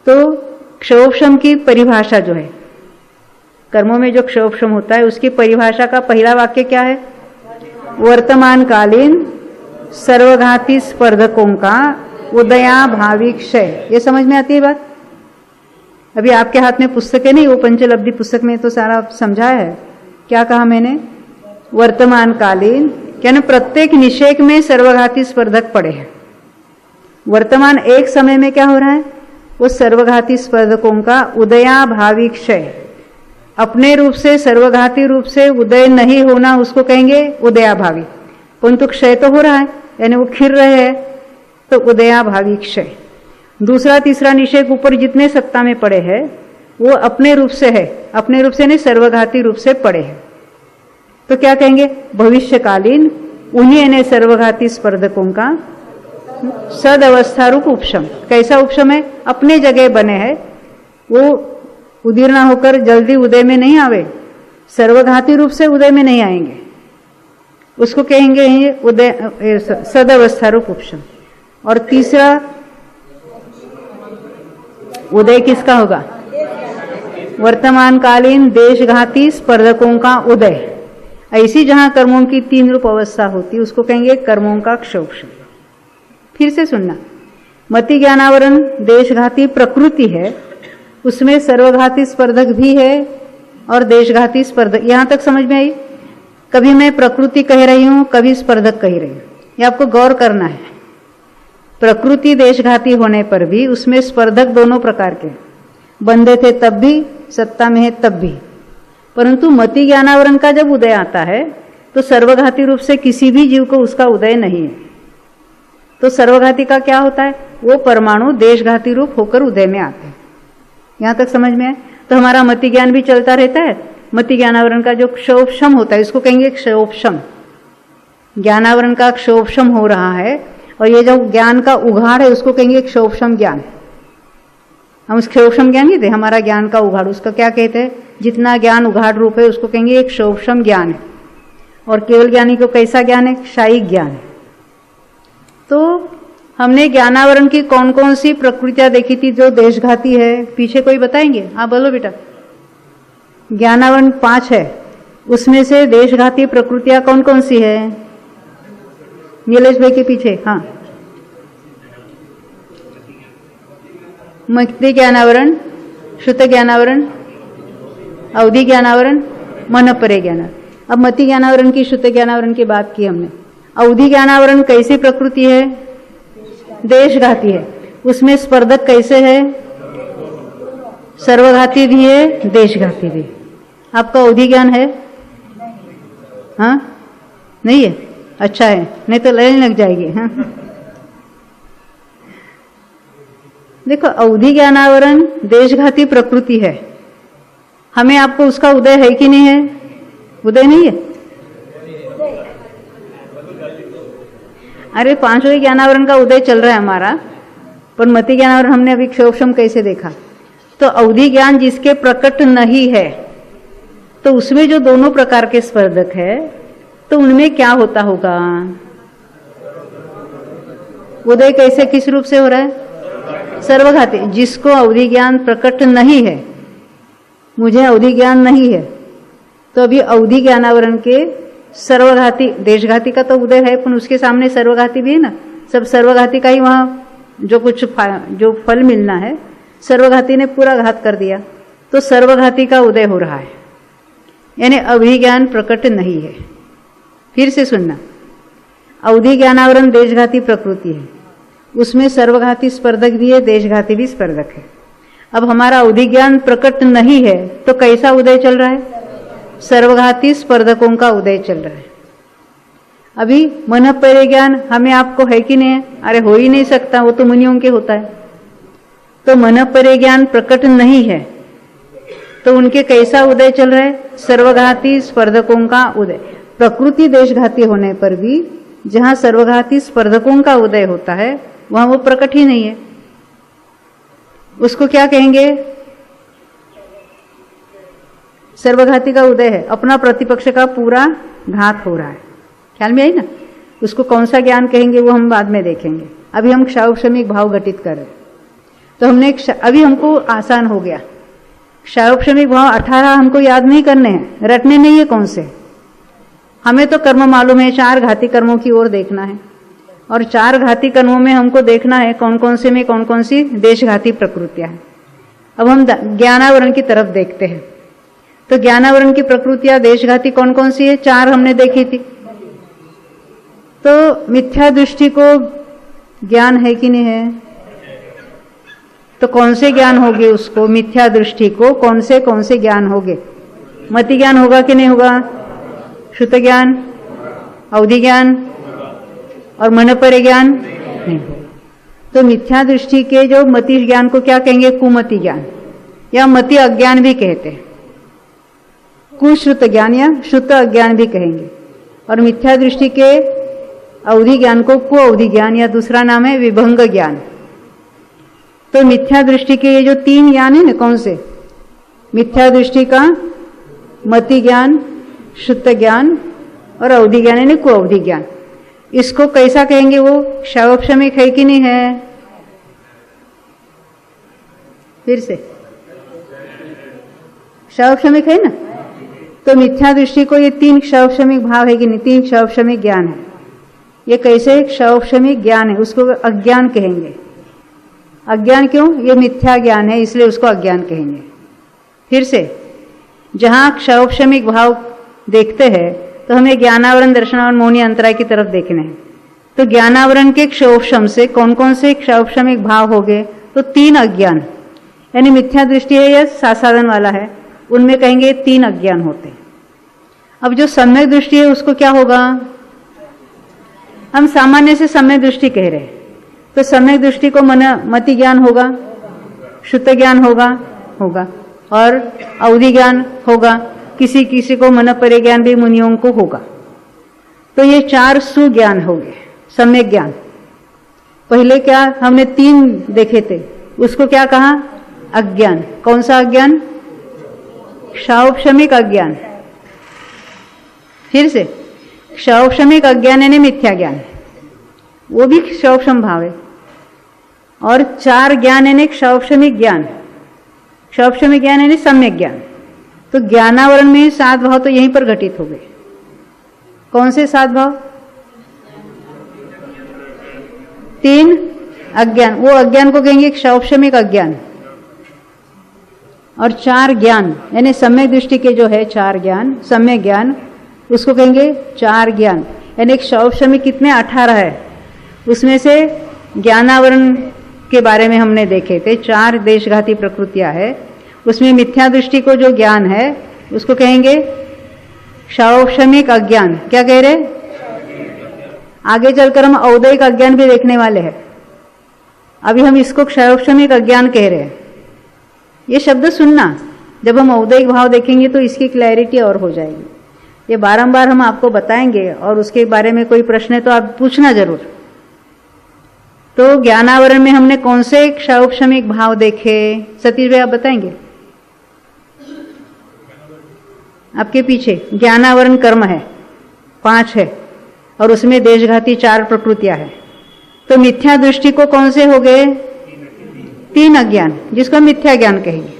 तो क्षोभशम की परिभाषा जो है, कर्मों में जो क्षोभशम होता है उसकी परिभाषा का पहला वाक्य क्या है? वर्तमानकालीन सर्वघाती स्पर्धकों का उदयाभावी क्षय। ये समझ में आती है बात? अभी आपके हाथ में पुस्तकें नहीं, वो पंचलब्धि पुस्तक में तो सारा समझाया है। क्या कहा मैंने? वर्तमानकालीन, यानी प्रत्येक निषेक में सर्वघाती स्पर्धक पड़े हैं। वर्तमान एक समय में क्या हो रहा है? वो सर्वघाती स्पर्धकों का उदयाभावी क्षय। अपने रूप से सर्वघाती रूप से उदय नहीं होना, उसको कहेंगे उदयाभावी। परंतु क्षय तो हो रहा है, यानी वो खिल रहे हैं, तो उदयाभावी क्षय। दूसरा तीसरा निषेक ऊपर जितने सत्ता में पड़े हैं वो अपने रूप से है, अपने रूप से नहीं सर्वघाती रूप से पड़े हैं। तो क्या कहेंगे? भविष्यकालीन उन्हीं यानी सर्वघाती स्पर्धकों का सद अवस्था रूप उपशम। कैसा उपशम है? अपने जगह बने हैं, वो उदीर्ण होकर जल्दी उदय में नहीं आवे, सर्वघाती रूप से उदय में नहीं आएंगे, उसको कहेंगे ये उदय सद अवस्था रूप उपशम। और तीसरा उदय किसका होगा? वर्तमानकालीन देशघाती स्पर्धकों का उदय। ऐसी जहां कर्मों की तीन रूप अवस्था होती है उसको कहेंगे कर्मों का क्षोभशम। फिर से सुनना, मति ज्ञानावरण देशघाती प्रकृति है, उसमें सर्वघाती स्पर्धक भी है और देशघाती स्पर्धक। यहां तक समझ में आई? कभी मैं प्रकृति कह रही हूं, कभी स्पर्धक कह रही हूं, ये आपको गौर करना है। प्रकृति देशघाती होने पर भी उसमें स्पर्धक दोनों प्रकार के, बंधे थे तब भी, सत्ता में है तब भी। परंतु मति ज्ञानावरण का जब उदय आता है तो सर्वघाती रूप से किसी भी जीव को उसका उदय नहीं है। तो सर्वघाती का क्या होता है? वो परमाणु देशघाती रूप होकर उदय में आते हैं। यहां तक समझ में आए? तो हमारा मति ज्ञान भी चलता रहता है। मति ज्ञानावरण का जो क्षोभशम होता है इसको कहेंगे क्षोभशम। ज्ञानावरण का क्षोभशम हो रहा है और ये जो ज्ञान का उघाड़ है उसको कहेंगे क्षोभशम ज्ञान। हम उस क्षोभशम ज्ञान नहीं थे, हमारा ज्ञान का उघाड़, उसका क्या कहते हैं? जितना ज्ञान उघाड़ रूप है उसको कहेंगे एक क्षोभशम ज्ञान है। और केवल ज्ञानी को कैसा ज्ञान है? क्षायिक ज्ञान है। तो हमने ज्ञानावरण की कौन कौन सी प्रकृतियां देखी थी जो देशघाती है? पीछे कोई बताएंगे? हाँ बोलो बेटा। ज्ञानावरण 5 है, उसमें से देशघाती प्रकृतियां कौन कौन सी है? नीलेश भाई के पीछे। हाँ मति ज्ञानावरण, शुद्ध ज्ञानावरण, अवधि ज्ञानावरण, मनपरे ज्ञानावरण। अब मति ज्ञानावरण की, शुद्ध ज्ञानावरण की बात की हमने। अवधि ज्ञानावरण कैसी प्रकृति है? देशघाती है। उसमें स्पर्धक कैसे है? सर्वघाती भी है, देशघाती भी। आपका अवधि ज्ञान है? हाँ, नहीं है? अच्छा है, नहीं तो लड़ने लग जाएगी। हाँ? देखो, अवधि ज्ञानावरण देशघाती प्रकृति है। हमें आपको उसका उदय है कि नहीं है? उदय नहीं है। अरे पांचवें ज्ञानावरण का उदय चल रहा है हमारा, पर मति ज्ञानावरण हमने अभी क्षोभशम कैसे देखा। तो अवधि ज्ञान जिसके प्रकट नहीं है, तो उसमें जो दोनों प्रकार के स्पर्धक है, तो उनमें क्या होता होगा? उदय कैसे, किस रूप से हो रहा है? सर्वघाती। जिसको अवधि ज्ञान प्रकट नहीं है, मुझे अवधि ज्ञान नहीं है, तो अभी अवधि ज्ञानावरण के सर्वघाती, देशघाती का तो उदय है, पर उसके सामने सर्वघाती भी है ना। सब सर्वघाती का ही वहां जो कुछ जो फल मिलना है, सर्वघाती ने पूरा घात कर दिया, तो सर्वघाती का उदय हो रहा है, यानी अवधि ज्ञान प्रकट नहीं है। फिर से सुनना, अवधि ज्ञानावरण देशघाती प्रकृति है, उसमें सर्वघाती स्पर्धक भी है, देशघाती भी स्पर्धक है। अब हमारा अवधि ज्ञान प्रकट नहीं है, तो कैसा उदय चल रहा है? सर्वघाती स्पर्धकों का उदय चल रहा है। अभी मन परिज्ञान हमें आपको है कि नहीं है? अरे हो ही नहीं सकता, वो तो मुनियों के होता है। तो मन परिज्ञान प्रकट नहीं है, तो उनके कैसा उदय चल रहा है? सर्वघाती स्पर्धकों का उदय। प्रकृति देशघाती होने पर भी जहां सर्वघाती स्पर्धकों का उदय होता है, वहां वो प्रकट ही नहीं है। उसको क्या कहेंगे? सर्वघाती का उदय है, अपना प्रतिपक्ष का पूरा घात हो रहा है। ख्याल में आई ना? उसको कौन सा ज्ञान कहेंगे वो हम बाद में देखेंगे। अभी हम क्षारोपशमिक भाव घटित कर रहे हैं, तो हमने अभी हमको आसान हो गया। क्षारोपशमिक भाव 18 हमको याद नहीं करने हैं, रटने नहीं है कौन से। हमें तो कर्म मालूम है, 4 घाती कर्मों की ओर देखना है, और 4 घाती कर्मों में हमको देखना है कौन कौन से में कौन कौन सी देशघाती प्रकृतियां हैं। अब हम ज्ञानावरण की तरफ देखते हैं। तो ज्ञानावरण की प्रकृतियां देशघाती कौन कौन सी है? 4 हमने देखी थी। तो मिथ्या दृष्टि को ज्ञान है कि नहीं है? तो कौन से ज्ञान होगे उसको? मिथ्या दृष्टि को कौन से ज्ञान होगे? मति ज्ञान होगा कि नहीं होगा? शुद्ध ज्ञान, अवधि ज्ञान और मनपरे ज्ञान नहीं होगा। तो मिथ्या दृष्टि के जो मति ज्ञान को क्या कहेंगे? कुमति ज्ञान या मति अज्ञान भी कहते हैं। कुश्रुत ज्ञान या शुद्ध अज्ञान भी कहेंगे। और मिथ्या दृष्टि के अवधि ज्ञान को कुअवधि ज्ञान या दूसरा नाम है विभंग ज्ञान। तो मिथ्या दृष्टि के ये जो 3 ज्ञान है ना, कौन से? मिथ्या दृष्टि का मति ज्ञान, शुद्ध ज्ञान और अवधि ज्ञान यानी कुअवधि ज्ञान। इसको कैसा कहेंगे? वो क्षारोपशमिक है कि नहीं है? फिर से क्षारोपशमिक है ना? तो मिथ्या दृष्टि को ये 3 क्षारोपशमिक भाव है कि नहीं? 3 क्षारोपशमिक ज्ञान है। ये कैसे क्षारोपशमिक ज्ञान है? उसको अज्ञान कहेंगे। अज्ञान क्यों? ये मिथ्या ज्ञान है, इसलिए उसको अज्ञान कहेंगे। फिर से, जहां क्षारोपशमिक भाव देखते हैं तो हमें ज्ञानावरण, दर्शनावरण, मौनी अंतराय की तरफ देखना है। तो ज्ञानावरण के क्षोभशम से कौन कौन से क्षारोपशमिक भाव हो गए? तो 3 अज्ञान, यानी मिथ्या दृष्टि है या सासाधन वाला है, उनमें कहेंगे 3 अज्ञान होते। अब जो सम्यक दृष्टि है उसको क्या होगा? हम सामान्य से सम्यक दृष्टि कह रहे हैं, तो सम्यक दृष्टि को मति ज्ञान होगा, शुद्ध ज्ञान होगा और अवधि ज्ञान होगा। किसी किसी को मनपरे ज्ञान भी मुनियों को होगा। तो ये 4 सुज्ञान हो गए, सम्यक ज्ञान। पहले क्या हमने 3 देखे थे, उसको क्या कहा? अज्ञान। कौन सा अज्ञान? क्षारोपशमिक अज्ञान। फिर से क्षारोपशमिक अज्ञान यानी मिथ्या ज्ञान, वो भी क्षारोपशम भाव है। और 4 ज्ञान यानी क्षारोपशमिक ज्ञान। क्षारोपशमिक ज्ञान यानी सम्यक ज्ञान। तो ज्ञानावरण में 7 भाव तो यहीं पर घटित हो गए। कौन से 7 भाव? 3 अज्ञान, वो अज्ञान को कहेंगे क्षौक्षमिक अज्ञान। और 4 ज्ञान यानी सम्यक दृष्टि के जो है 4 ज्ञान, सम्यक ज्ञान, उसको कहेंगे 4 ज्ञान। यानी क्षौक्षमिक कितने 18 है, उसमें से ज्ञानावरण के बारे में हमने देखे थे 4 देशघाती प्रकृतियां है, उसमें मिथ्या दृष्टि को जो ज्ञान है उसको कहेंगे क्षौक्षमिक अज्ञान। क्या कह रहे? आगे चलकर हम औदैहिक अज्ञान भी देखने वाले हैं, अभी हम इसको क्षौक्षमिक अज्ञान कह रहे हैं। ये शब्द सुनना, जब हम औदैहिक भाव देखेंगे तो इसकी क्लैरिटी और हो जाएगी। ये बारंबार हम आपको बताएंगे और उसके बारे में कोई प्रश्न है तो आप पूछना जरूर। तो ज्ञानावरण में हमने कौन से क्षौक्षमिक भाव देखे, सतीश भाई आप बताएंगे? आपके पीछे ज्ञानावरण कर्म है 5 है और उसमें देशघाती 4 प्रकृतियां हैं। तो मिथ्या दृष्टि को कौन से हो गए? 3 अज्ञान, जिसको मिथ्या ज्ञान कहेंगे।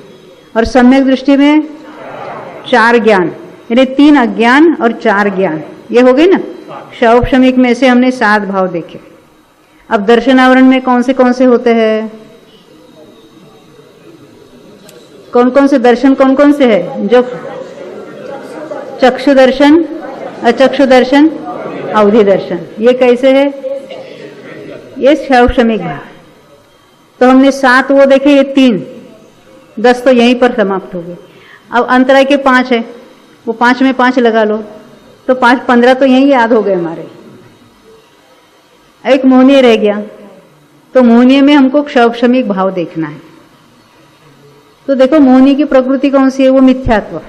और सम्यक दृष्टि में 4 ज्ञान, यानी 3 अज्ञान और 4 ज्ञान, ये हो गए ना। क्षौक्षमिक में से हमने 7 भाव देखे। अब दर्शनावरण में कौन से होते हैं? कौन कौन से दर्शन कौन कौन से है? जो चक्षु दर्शन, अचक्षु दर्शन, अवधि दर्शन, ये कैसे है? ये क्षौक्षमिक भाव। तो हमने 7 वो देखे, ये 3, 10 तो यहीं पर समाप्त हो गए। अब अंतराय के 5 है, वो 5 में 5 लगा लो तो 5 15 तो यहीं याद हो गए हमारे। एक मोहनीय रह गया, तो मोहनीय में हमको क्षौक्षमिक भाव देखना है। तो देखो मोहनी की प्रकृति कौन सी है? वो मिथ्यात्व।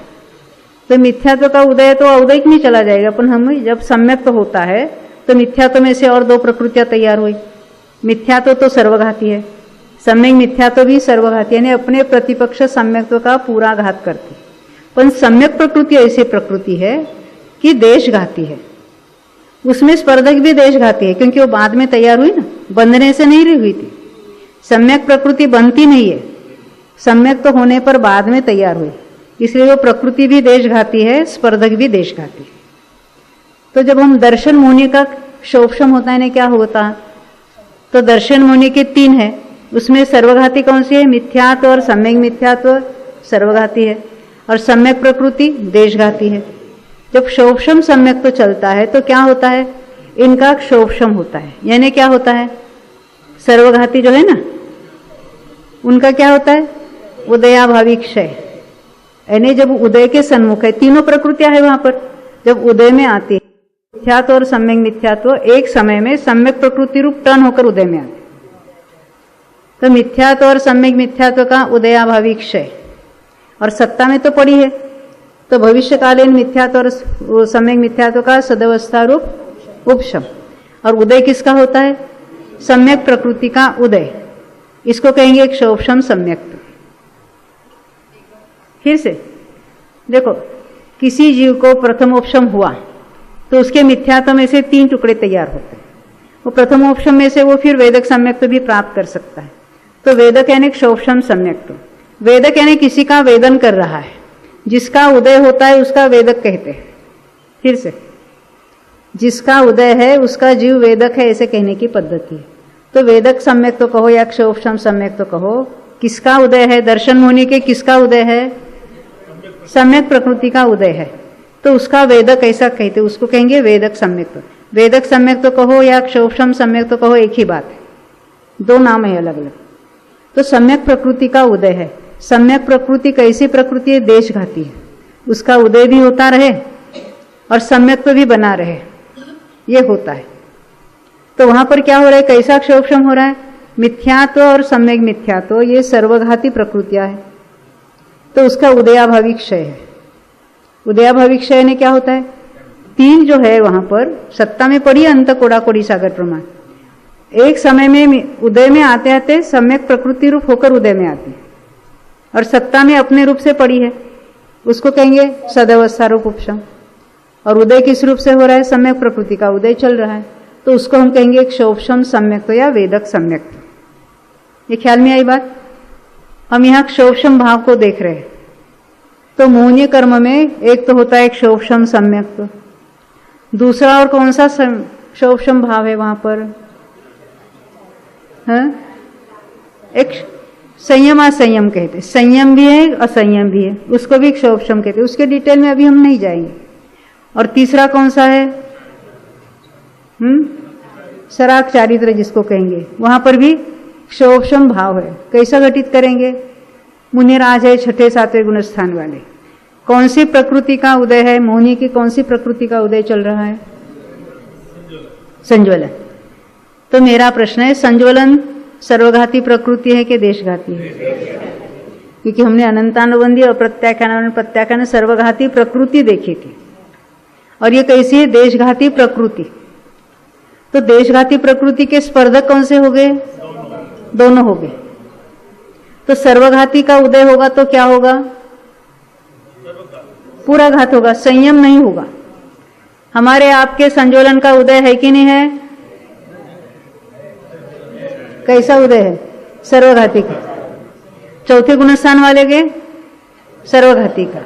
तो मिथ्यात्व का उदय तो औदैहिक में चला जाएगा, अपन हम जब सम्यक तो होता है तो मिथ्यात्व में से और 2 प्रकृतियां तैयार हुई। मिथ्यात्व तो सर्वघाती है, सम्यक मिथ्यात्व भी सर्वघाती, यानी अपने प्रतिपक्ष सम्यक्त्व का पूरा घात करती। पर सम्यक प्रकृति ऐसी प्रकृति है कि देशघाती है, उसमें स्पर्धक भी देशघाती है, क्योंकि वो बाद में तैयार हुई ना, बंधने से नहीं हुई थी। सम्यक प्रकृति बनती नहीं है, सम्यक तो होने पर बाद में तैयार हुई, इसलिए वो प्रकृति भी देशघाती है, स्पर्धक भी देशघाती है। तो जब हम दर्शन मुनि का क्षौक्षम होता है ना, क्या होता? तो दर्शन मुनि के 3 है, उसमें सर्वघाती कौन सी है? मिथ्यात्व और सम्यक मिथ्यात्व सर्वघाती है, और सम्यक प्रकृति देशघाती है। जब क्षौक्षम सम्यक तो चलता है तो क्या होता है? इनका क्षौक्षम होता है, यानी क्या होता है? सर्वघाती जो है ना, उनका क्या होता है? उदयाभावी क्षय। यानी जब उदय के सन्मुख है, तीनों प्रकृतियां है वहां पर, जब उदय में आती है मिथ्यात्व और सम्यक मिथ्यात्व एक समय में सम्यक प्रकृति रूप टर्न होकर उदय में आते, तो मिथ्यात्व और सम्यक मिथ्यात्व का उदयाभावी क्षय। और सत्ता में तो पड़ी है, तो भविष्यकालीन मिथ्यात्व और सम्यक मिथ्यात्व का सदवस्था रूप उपशम। और उदय किसका होता है? सम्यक प्रकृति का उदय, इसको कहेंगे क्षौक्षम सम्यक। फिर से देखो, किसी जीव को प्रथमोपशम हुआ तो उसके मिथ्यात्व में से 3 टुकड़े तैयार होते हैं। वो प्रथमोपशम में से वो फिर वेदक सम्यक्त्व भी प्राप्त कर सकता है। तो वेदक यानी क्षौक्षम सम्यक्त्व। वेदक यानी किसी का वेदन कर रहा है, जिसका उदय होता है उसका वेदक कहते हैं। फिर से, जिसका उदय है उसका जीव वेदक है, ऐसे कहने की पद्धति है। तो वेदक सम्यक्त्व कहो या क्षौक्षम सम्यक्त्व कहो, किसका उदय है? दर्शन मुनि के किसका उदय है? सम्यक प्रकृति का उदय है, तो उसका वेदक ऐसा कहते, उसको कहेंगे वेदक सम्यक्त्व। वेदक सम्यक्त्व कहो या क्षौक्षम सम्यक्त्व कहो, एक ही बात है, 2 नाम है अलग अलग। तो सम्यक प्रकृति का उदय है। सम्यक प्रकृति कैसी प्रकृति है? देशघाती है, उसका उदय भी होता रहे और सम्यक्त्व भी बना रहे, ये होता है। तो वहां पर क्या हो रहा है? कैसा क्षौक्षम हो रहा है? मिथ्यात्व और सम्यक मिथ्यात्व ये सर्वघाती प्रकृतियां है, तो उसका उदयाभावी क्षय है। उदयाभावी क्षय ने क्या होता है? 3 जो है वहां पर सत्ता में पड़ी अंत कोड़ा कोड़ी सागर प्रमाण, एक समय में उदय में आते आते सम्यक प्रकृति रूप होकर उदय में आती है, और सत्ता में अपने रूप से पड़ी है, उसको कहेंगे सदवस्था रूप उपशम। और उदय किस रूप से हो रहा है? सम्यक प्रकृति का उदय चल रहा है, तो उसको हम कहेंगे क्षौक्षम सम्यक्त्व या वेदक सम्यक्त्व। ये ख्याल में आई बात? हम यहाँ क्षौक्षम भाव को देख रहे हैं। तो मोहनीय कर्म में एक तो होता है क्षौक्षम सम्यक्त्व, दूसरा और कौन सा क्षौक्षम भाव है वहां पर? हाँ? एक संयम असंयम कहते, संयम भी है असंयम भी है, उसको भी क्षोभशम कहते, उसके डिटेल में अभी हम नहीं जाएंगे। और तीसरा कौन सा है? सराग चारित्र जिसको कहेंगे, वहां पर भी क्षोभशम भाव है। कैसा घटित करेंगे? मुनिराज है छठे सातवें गुण स्थान वाले। कौन सी प्रकृति का उदय है? मोहिनी की कौन सी प्रकृति का उदय चल रहा है? संज्वलन। तो मेरा प्रश्न है, संज्वलन सर्वघाती प्रकृति है कि देशघाती है? क्योंकि हमने अनंतानुबंधी और प्रत्याख्यान सर्वघाती प्रकृति देखी थी, और ये कैसी है? देशघाती प्रकृति। तो देशघाती प्रकृति के स्पर्धक कौन से हो गए? दोनों हो गए। तो सर्वघाती का उदय होगा तो क्या होगा? पूरा घात होगा, संयम नहीं होगा। हमारे आपके संज्वलन का उदय है कि नहीं है? कैसा उदय है? सर्वघाती का। चौथे गुणस्थान वाले के सर्वघाती का,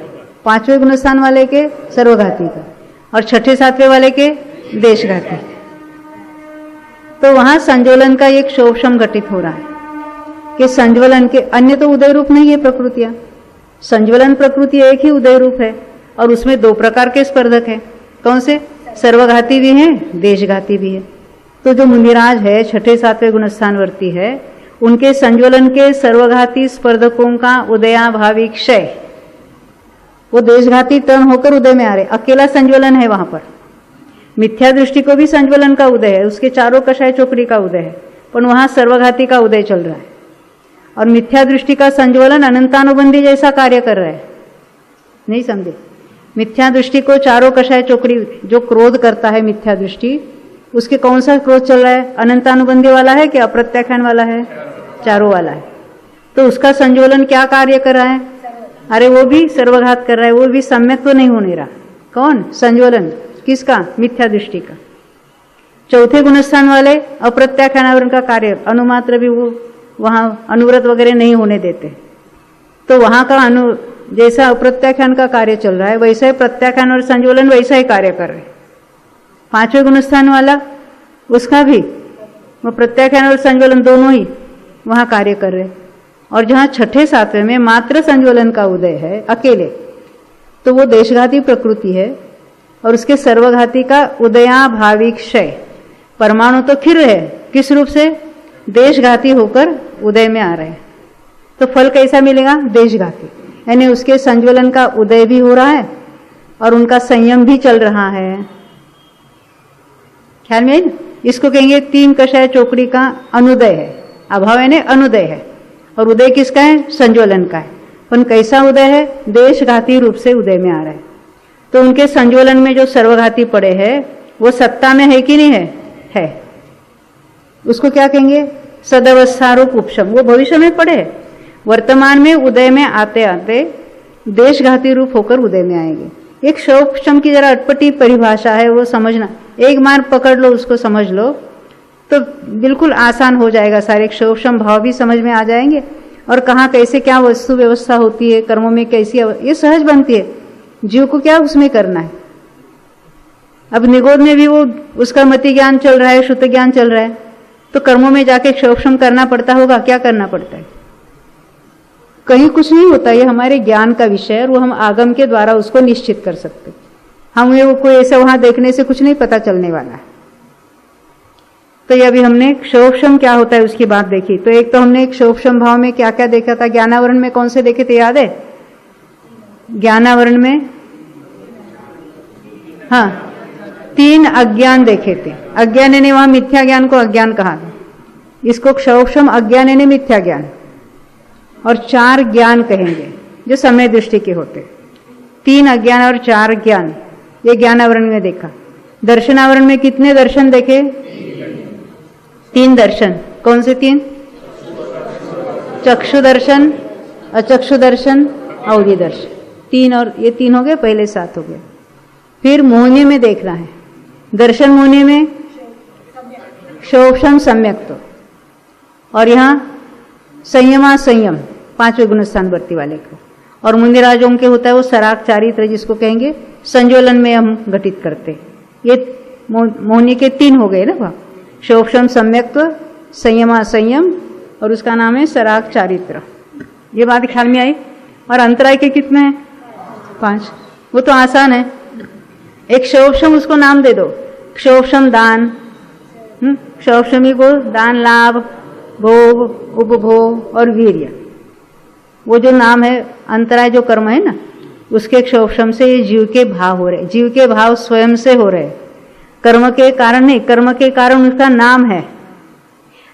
पांचवें गुणस्थान वाले के सर्वघाती का, और छठे सातवें वाले के देशघाती। तो वहां संज्वलन का एक क्षोभशम घटित हो रहा है कि संज्वलन के अन्य तो उदय रूप नहीं है प्रकृतियां। संज्वलन प्रकृति एक ही उदय रूप है, और उसमें दो प्रकार के स्पर्धक हैं। कौन से? सर्वघाती भी हैं, देशघाती भी है। तो जो मुनिराज है छठे सातवें गुणस्थानवर्ती है, उनके संज्वलन के सर्वघाती स्पर्धकों का उदयाभावी क्षय, वो देशघाती टर्न होकर उदय में आ रहे। अकेला संज्वलन है वहां पर। मिथ्या दृष्टि को भी संज्वलन का उदय है, उसके चारों कषाय चोकड़ी का उदय है, पर वहां सर्वघाती का उदय चल रहा है। और मिथ्या दृष्टि का संज्वलन अनंतानुबंधी जैसा कार्य कर रहा है। नहीं समझे? मिथ्या दृष्टि को चारों कषाय चोकड़ी, जो क्रोध करता है मिथ्या दृष्टि, उसके कौन सा क्रोध चल रहा है? अनंतानुबंधी वाला है कि अप्रत्याख्यान वाला है? चारों वाला है। तो उसका संज्वलन क्या कार्य कर रहा है? अरे वो भी सर्वघात कर रहा है, वो भी सम्यक तो नहीं होने रहा। कौन? संज्वलन। किसका? मिथ्या दृष्टि का। चौथे गुणस्थान वाले अप्रत्याख्यान का कार्य, अनुमात्र भी वो वहां अनुव्रत वगैरह नहीं होने देते। तो वहां का जैसा अप्रत्याख्यान का कार्य चल रहा है, वैसा ही प्रत्याख्यान और संज्वलन वैसा ही कार्य कर रहे हैं। पांचवें गुणस्थान वाला, उसका भी वो प्रत्याख्यान और संज्वलन दोनों ही वहां कार्य कर रहे हैं। और जहां छठे सातवें में मात्र संज्वलन का उदय है अकेले, तो वो देशघाती प्रकृति है, और उसके सर्वघाती का उदयाभावी क्षय। परमाणु तो खिर है, किस रूप से? देशघाती होकर उदय में आ रहे हैं। तो फल कैसा मिलेगा? देशघाती, यानी उसके संज्वलन का उदय भी हो रहा है और उनका संयम भी चल रहा है। ख्याल में आई ना? इसको कहेंगे तीन कषाय चोकड़ी का अनुदय है। अभाव यानी अनुदय है, और उदय किसका है? संज्वलन का है। पर कैसा उदय है? देशघाती रूप से उदय में आ रहा है। तो उनके संज्वलन में जो सर्वघाती पड़े हैं, वो सत्ता में है कि नहीं है? है। उसको क्या कहेंगे? सदवस्थारूप उपशम। वो भविष्य में पड़े हैं, वर्तमान में उदय में आते आते देशघाती रूप होकर उदय में आएंगे। एक क्षोभशम की जरा अटपटी परिभाषा है, वो समझना। एक बार पकड़ लो, उसको समझ लो तो बिल्कुल आसान हो जाएगा। सारे क्षोभशम भाव भी समझ में आ जाएंगे, और कहाँ कैसे क्या वस्तु व्यवस्था होती है, कर्मों में कैसी ये सहज बनती है। जीव को क्या उसमें करना है? अब निगोद में भी वो उसका मति ज्ञान चल रहा है, शुद्ध ज्ञान चल रहा है, तो कर्मों में जाके क्षोभशम करना पड़ता होगा। क्या करना पड़ता है? कहीं कुछ नहीं होता, ये हमारे ज्ञान का विषय है, और वो हम आगम के द्वारा उसको निश्चित कर सकते। हमें वो कोई ऐसा वहां देखने से कुछ नहीं पता चलने वाला है। तो ये अभी हमने क्षोभशम क्या होता है उसकी बात देखी। तो एक तो हमने क्षोभशम भाव में क्या क्या देखा था? ज्ञानावरण में कौन से देखे थे, याद है? ज्ञानावरण में हाँ 3 अज्ञान देखे थे। अज्ञान ने वहां मिथ्या ज्ञान को अज्ञान कहा, इसको क्षोभशम अज्ञान ने मिथ्या ज्ञान, और 4 ज्ञान कहेंगे जो समय दृष्टि के होते। 3 अज्ञान और 4 ज्ञान, ये ज्ञानावरण में देखा। दर्शनावरण में कितने दर्शन देखे? 3 दर्शन। कौन से 3? चक्षु दर्शन, अचक्षु दर्शन, औरी दर्शन। 3 और ये 3 हो गए, पहले 7 हो गए। फिर मोहनी में देखना है। दर्शन मोहनी में क्षोभशम सम्यक्त्व, और यहाँ संयमा संयम 5वें गुणस्थान वर्ती वाले को, और मुनिराजों के होता है वो सराग चारित्र जिसको कहेंगे संज्वलन में हम घटित करते। ये मोहनी के 3 हो गए ना, वह क्षोभशम सम्यक्त्व, संयमा संयम, और उसका नाम है सराग चारित्र। ये बात ख्याल में आई। और अंतराय के कितने हैं? 5। वो तो आसान है। एक क्षोभशम, उसको नाम दे दो। क्षोभशम दान, क्षोभशमी को दान, लाभ, भोग, उपभोग और वीर्य, वो जो नाम है अंतराय जो कर्म है ना, उसके क्षोभशम से ये जीव के भाव हो रहे। जीव के भाव स्वयं से हो रहे, कर्म के कारण नहीं। कर्म के कारण उसका नाम है।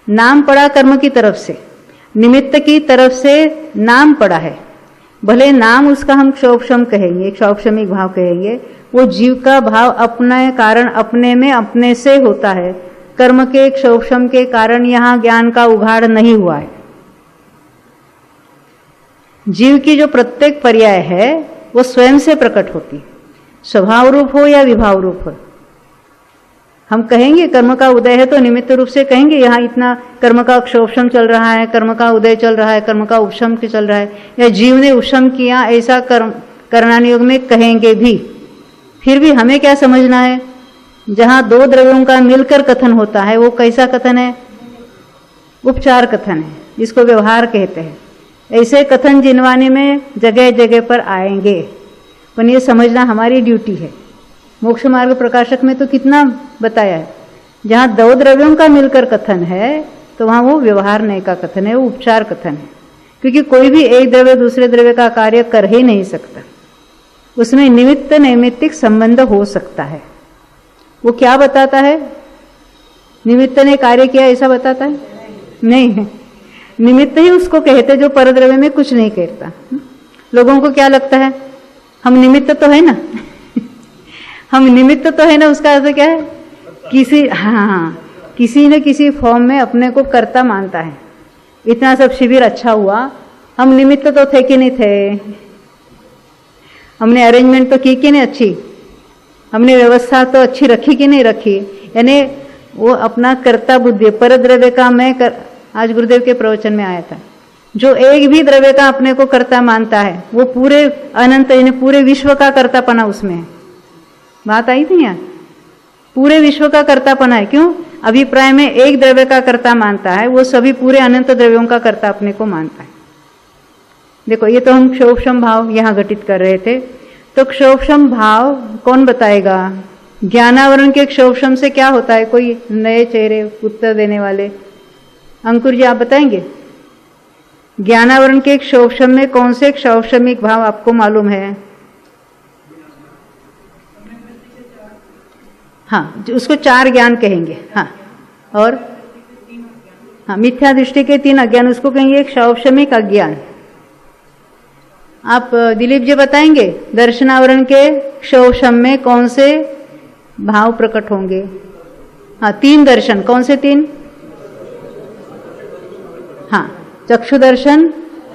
नाम पड़ा कर्म की तरफ से, निमित्त की तरफ से नाम पड़ा है। भले नाम उसका हम क्षोभशम कहेंगे, क्षोभशमिक भाव कहेंगे, वो जीव का भाव अपने कारण अपने में अपने से होता है। कर्म के क्षोभशम के कारण यहां ज्ञान का उघाड़ नहीं हुआ है। जीव की जो प्रत्येक पर्याय है वो स्वयं से प्रकट होती, स्वभाव रूप हो या विभाव रूप हो। हम कहेंगे कर्म का उदय है तो निमित्त रूप से कहेंगे यहाँ इतना कर्म का क्षोभशम चल रहा है, कर्म का उदय चल रहा है, कर्म का उपशम चल रहा है, या जीव ने उपशम किया, ऐसा कर्णानि योग में कहेंगे भी। फिर भी हमें क्या समझना है, जहाँ दो द्रव्यों का मिलकर कथन होता है वो कैसा कथन है? उपचार कथन है, जिसको व्यवहार कहते हैं। ऐसे कथन जिनवानी में जगह जगह पर आएंगे, पर ये समझना हमारी ड्यूटी है। मोक्ष मार्ग प्रकाशक में तो कितना बताया है, जहाँ दो द्रव्यों का मिलकर कथन है तो वहाँ वो व्यवहार नहीं का कथन है, वो उपचार कथन है। क्योंकि कोई भी एक द्रव्य दूसरे द्रव्य का कार्य कर ही नहीं सकता, उसमें निमित्त नैमित्तिक संबंध हो सकता है। वो क्या बताता है? निमित्त ने कार्य किया ऐसा बताता है? नहीं है। निमित्त ही उसको कहते जो परद्रव्य में कुछ नहीं करता। लोगों को क्या लगता है, हम निमित्त तो है ना हम निमित्त तो है ना, उसका अर्थ क्या है? किसी किसी न किसी फॉर्म में अपने को कर्ता मानता है। इतना सब शिविर अच्छा हुआ, हम निमित्त तो थे कि नहीं थे? हमने अरेंजमेंट तो की कि नहीं अच्छी? हमने व्यवस्था तो अच्छी रखी कि नहीं रखी? यानी वो अपना कर्ता बुद्धि, परद्रव्य का मैं आज गुरुदेव के प्रवचन में आया था, जो एक भी द्रव्य का अपने को कर्ता मानता है वो पूरे अनंत यानी पूरे विश्व का कर्तापना उसमें है। बात आई थी यहाँ, पूरे विश्व का कर्तापना है। क्यों? अभिप्राय में एक द्रव्य का कर्ता मानता है, वो सभी पूरे अनंत द्रव्यों का कर्ता अपने को मानता है। देखो, ये तो हम क्षोभशम भाव यहाँ घटित कर रहे थे। तो क्षोभशम भाव कौन बताएगा? ज्ञानावरण के क्षोभशम से क्या होता है? कोई नए चेहरे उत्तर देने वाले? अंकुर जी आप बताएंगे, ज्ञानावरण के क्षोभशम में कौन से क्षोभशमिक भाव आपको मालूम है? हाँ, उसको 4 ज्ञान कहेंगे। हाँ, और हाँ, मिथ्या दृष्टि के 3 अज्ञान, उसको कहेंगे क्षोभशमिक अज्ञान। आप दिलीप जी बताएंगे दर्शनावरण के क्षोभशम में कौन से भाव प्रकट होंगे? हाँ, 3 दर्शन। कौन से 3? हाँ, चक्षु दर्शन,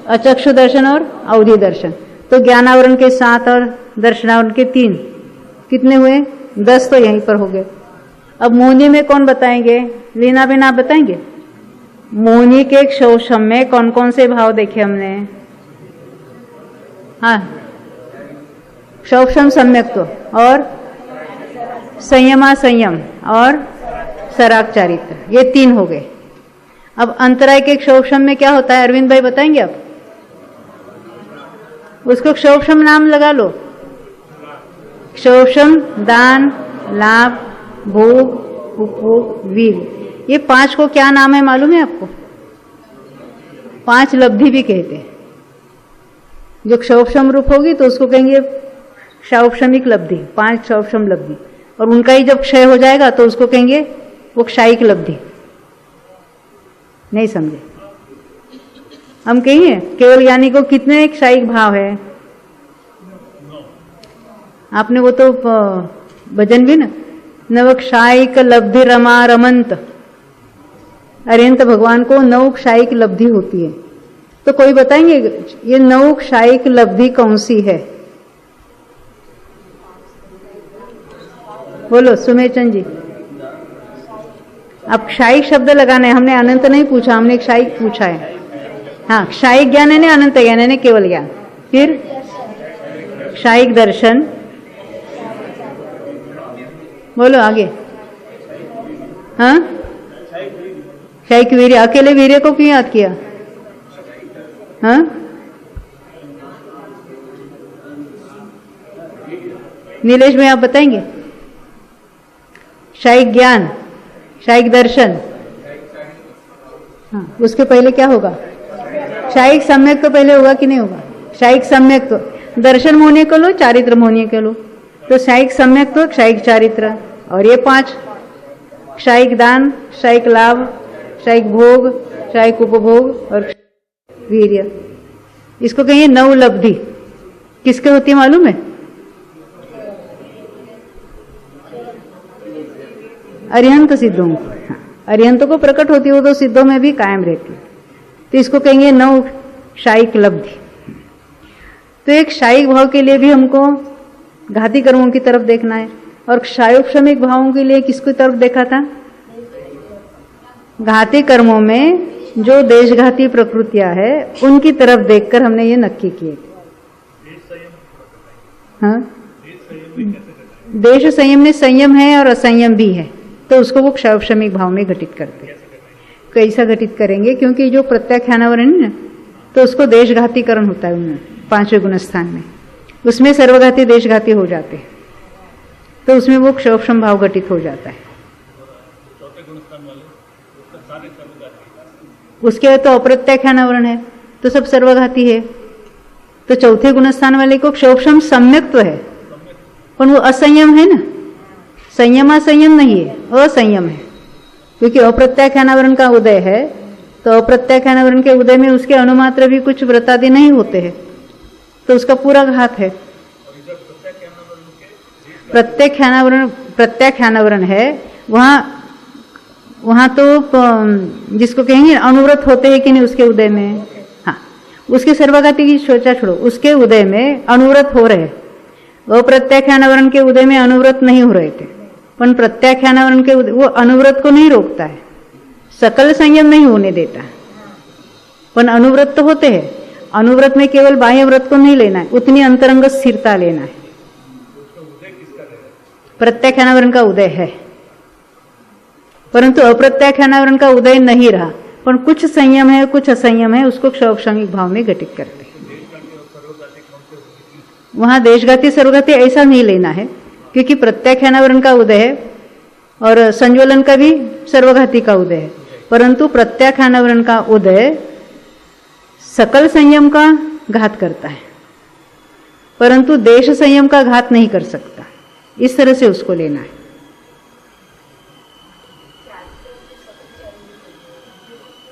अचक्षु दर्शन और अवधि दर्शन। तो ज्ञानावरण के 7 और दर्शनावरण के 3, कितने हुए? 10 तो यहीं पर हो गए। अब मोहनी में कौन बताएंगे? लीना बेन आप बताएंगे मोहनी के क्षोभशम में कौन कौन से भाव देखे हमने? हाँ, क्षोभशम सम्यक तो, और संयमा संयम और सराग चारित्र, ये 3 हो गए। अब अंतराय के क्षोभशम में क्या होता है? अरविंद भाई बताएंगे आप? उसको क्षोभशम नाम लगा लो। क्षोभशम दान, लाभ, भोग, उपभोग, वीर, ये 5 को क्या नाम है मालूम है आपको? 5 लब्धि भी कहते हैं। जो क्षोभशम रूप होगी तो उसको कहेंगे क्षौभशमिक लब्धि, 5 क्षौभशम लब्धि। और उनका ही जब क्षय हो जाएगा तो उसको कहेंगे वो क्षायिक लब्धि। नहीं समझे? हम कहिए केवल ज्ञानी को कितने क्षायिक भाव है? आपने वो तो भजन भी ना, नव क्षायिक लब्धि रमा रमंत, अरिहंत भगवान को 9 क्षायिक लब्धि होती है। तो कोई बताएंगे ये 9 क्षायिक लब्धि कौन सी है? बोलो सुमेचंद जी। अब क्षायिक शब्द लगाना है, हमने अनंत नहीं पूछा, हमने क्षायिक पूछा है। हाँ, क्षायिक ज्ञान है ना, अनंत ज्ञान है ना, केवल ज्ञान। फिर क्षायिक दर्शन, बोलो आगे। हाँ, क्षायिक वीर्य, अकेले वीर्य को क्यों याद किया? हाँ, नीलेश भाई आप बताएंगे? क्षायिक ज्ञान, क्षायिक दर्शन, हाँ, उसके पहले क्या होगा? क्षायिक सम्यक तो पहले होगा कि नहीं होगा? क्षायिक सम्यक तो दर्शन मोहनीय को लो, चारित्र मोहनीय को लो, तो क्षायिक सम्यक तो क्षायिक चारित्र, और ये 5 क्षायिक दान, क्षायिक लाभ, क्षायिक भोग, क्षायिक उपभोग और वीर्य। इसको कहिए नव लब्धि। किसके होती है मालूम है? अरिहंत सिद्धों को। हाँ, अरिहंतों को प्रकट होती है, वो तो सिद्धों में भी कायम रहती है, तो इसको कहेंगे नव क्षायिक लब्धि। तो एक क्षायिक भाव के लिए भी हमको घाती कर्मों की तरफ देखना है, और क्षायोपशमिक भावों के लिए किसकी तरफ देखा था? घाती कर्मों में जो देशघाती प्रकृतियां है उनकी तरफ देखकर हमने ये नक्की किए थे। हाँ, देश संयम में संयम है और असंयम भी है, तो उसको वो क्षायोपशमिक भाव में घटित करते हैं। कैसा घटित करेंगे? क्योंकि जो प्रत्याख्यानावरण है ना, तो उसको देशघातीकरण होता है उनमें 5वें गुणस्थान में, उसमें सर्वघाती देशघाती हो जाते हैं, तो उसमें वो क्षोभक्षम भाव घटित हो जाता है। उसके तो अप्रत्याख्यानावरण है, तो सब सर्वघाती है। तो चौथे गुणस्थान वाले को क्षोभक्षम सम्यक तो है, पर वो असंयम है ना, संयम असंयम नहीं है, असंयम है, क्योंकि अप्रत्याख्यानावरण का उदय है, तो अप्रत्याख्यानावरण के उदय में उसके अनुमात्र भी कुछ व्रतादि नहीं होते हैं, तो उसका पूरा घात है। प्रत्याख्यानावरण है, वहां तो जिसको कहेंगे अनुव्रत होते हैं कि नहीं उसके उदय में। हाँ, उसके सर्वघाती की सोचा छोड़ो, उसके उदय में अनुव्रत हो रहे, वो प्रत्याख्यानावरण के उदय में अनुव्रत नहीं हो रहे थे, पर प्रत्याख्यानावरण के उदय वो अनुव्रत को नहीं रोकता है, सकल संयम नहीं होने देता, पर अनुव्रत तो होते हैं। अनुव्रत में केवल बाह्य व्रत को नहीं लेना है, उतनी अंतरंग स्थिरता लेना है। प्रत्याख्यानावरण का उदय है, परंतु अप्रत्याख्यानावरण का उदय नहीं रहा, पर कुछ संयम है कुछ असंयम है, उसको क्षोभक्षमिक भाव में घटित करते हैं। वहां देशघाती सर्वघाती ऐसा नहीं लेना है, क्योंकि प्रत्याख्यानावरण का उदय है और संज्वलन का भी सर्वघाती का उदय है, परंतु प्रत्याख्यानावरण का उदय सकल संयम का घात करता है, परंतु देश संयम का घात नहीं कर सकता। इस तरह से उसको लेना है।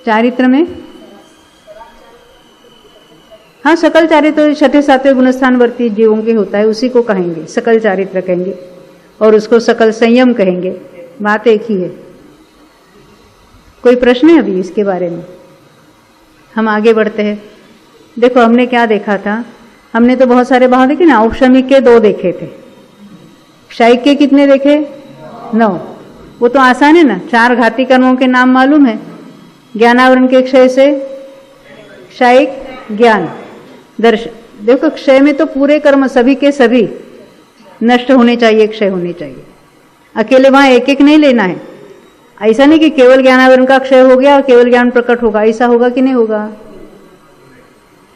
चारित्र में हाँ, सकल चारित्र 6ठे 7वें गुणस्थानवर्ती जीवों के होता है, उसी को कहेंगे सकल चारित्र कहेंगे, और उसको सकल संयम कहेंगे। बात एक ही है। कोई प्रश्न है अभी इसके बारे में? हम आगे बढ़ते हैं। देखो हमने क्या देखा था, हमने तो बहुत सारे भाव देखे ना। औपशमिक के 2 देखे थे, क्षायिक के कितने देखे? 9। वो तो आसान है ना, 4 घाती कर्मों के नाम मालूम है। ज्ञानावरण के क्षय से क्षायिक ज्ञान दर्शन। देखो क्षय में तो पूरे कर्म सभी के सभी नष्ट होने चाहिए, क्षय होने चाहिए। अकेले वहां एक एक नहीं लेना है। ऐसा नहीं कि केवल ज्ञानावरण का क्षय हो गया और केवल ज्ञान प्रकट होगा, ऐसा होगा कि नहीं होगा?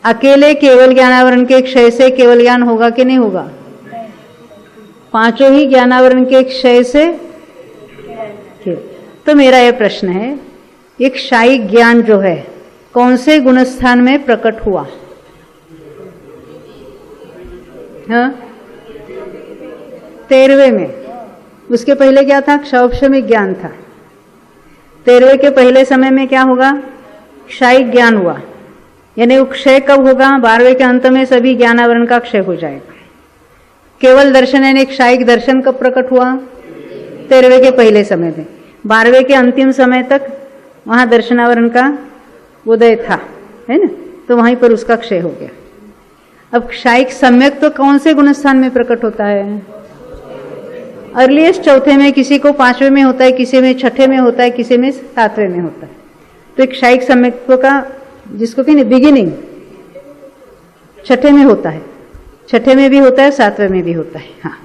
अकेले केवल ज्ञानावरण के क्षय से केवल ज्ञान होगा कि नहीं होगा? 5 ही ज्ञानावरण के क्षय से। तो मेरा यह प्रश्न है, एक क्षायिक ज्ञान जो है कौन से गुणस्थान में प्रकट हुआ? हाँ, 13वें में। उसके पहले क्या था? क्षौपशमिक ज्ञान था। 13वें के पहले समय में क्या होगा? क्षायिक ज्ञान हुआ। यानी वो क्षय कब होगा? 12वें के अंत में सभी ज्ञानावरण का क्षय हो जाएगा। केवल दर्शन यानी क्षायिक दर्शन कब प्रकट हुआ? 13वें के पहले समय में। 12वें के अंतिम समय तक वहां दर्शनावरण का उदय था, है ना, तो वहीं पर उसका क्षय हो गया। अब क्षायिक सम्यक तो कौन से गुणस्थान में प्रकट होता है? अर्लीस्ट 4थे में, किसी को 5वें में होता है, किसी में 6ठे में होता है, किसी में 7वें में होता है। तो एक क्षायिक सम्यक का जिसको कहें बिगिनिंग 6ठे में होता है, 6ठे में भी होता है, 7वें में भी होता है। हाँ,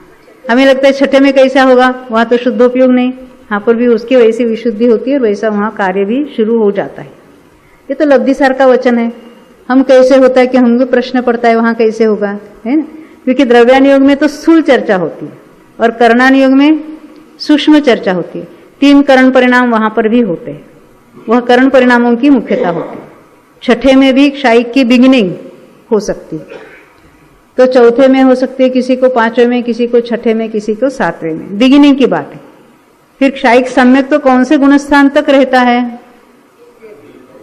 हमें लगता है 6ठे में कैसा होगा, वहां तो शुद्धोपयोग नहीं, यहाँ पर भी उसकी वैसी विशुद्धि होती है और वैसा वहाँ कार्य भी शुरू हो जाता है। ये तो लब्धिसार का वचन है। हम कैसे होता है कि हमको प्रश्न पड़ता है वहाँ कैसे होगा, है ना, क्योंकि द्रव्यान योग में तो स्थूल चर्चा होती है और करणान योग में सूक्ष्म चर्चा होती है। 3 करण परिणाम वहाँ पर भी होते हैं, वह करण परिणामों की मुख्यता होती है। छठे में भी क्षायिक की बिगिनिंग हो सकती है, तो चौथे में हो सकती है, किसी को 5वें में, किसी को छठे में, किसी को 7वें में, बिगिनिंग की बात है। फिर क्षायिक सम्यक तो कौन से गुणस्थान तक रहता है,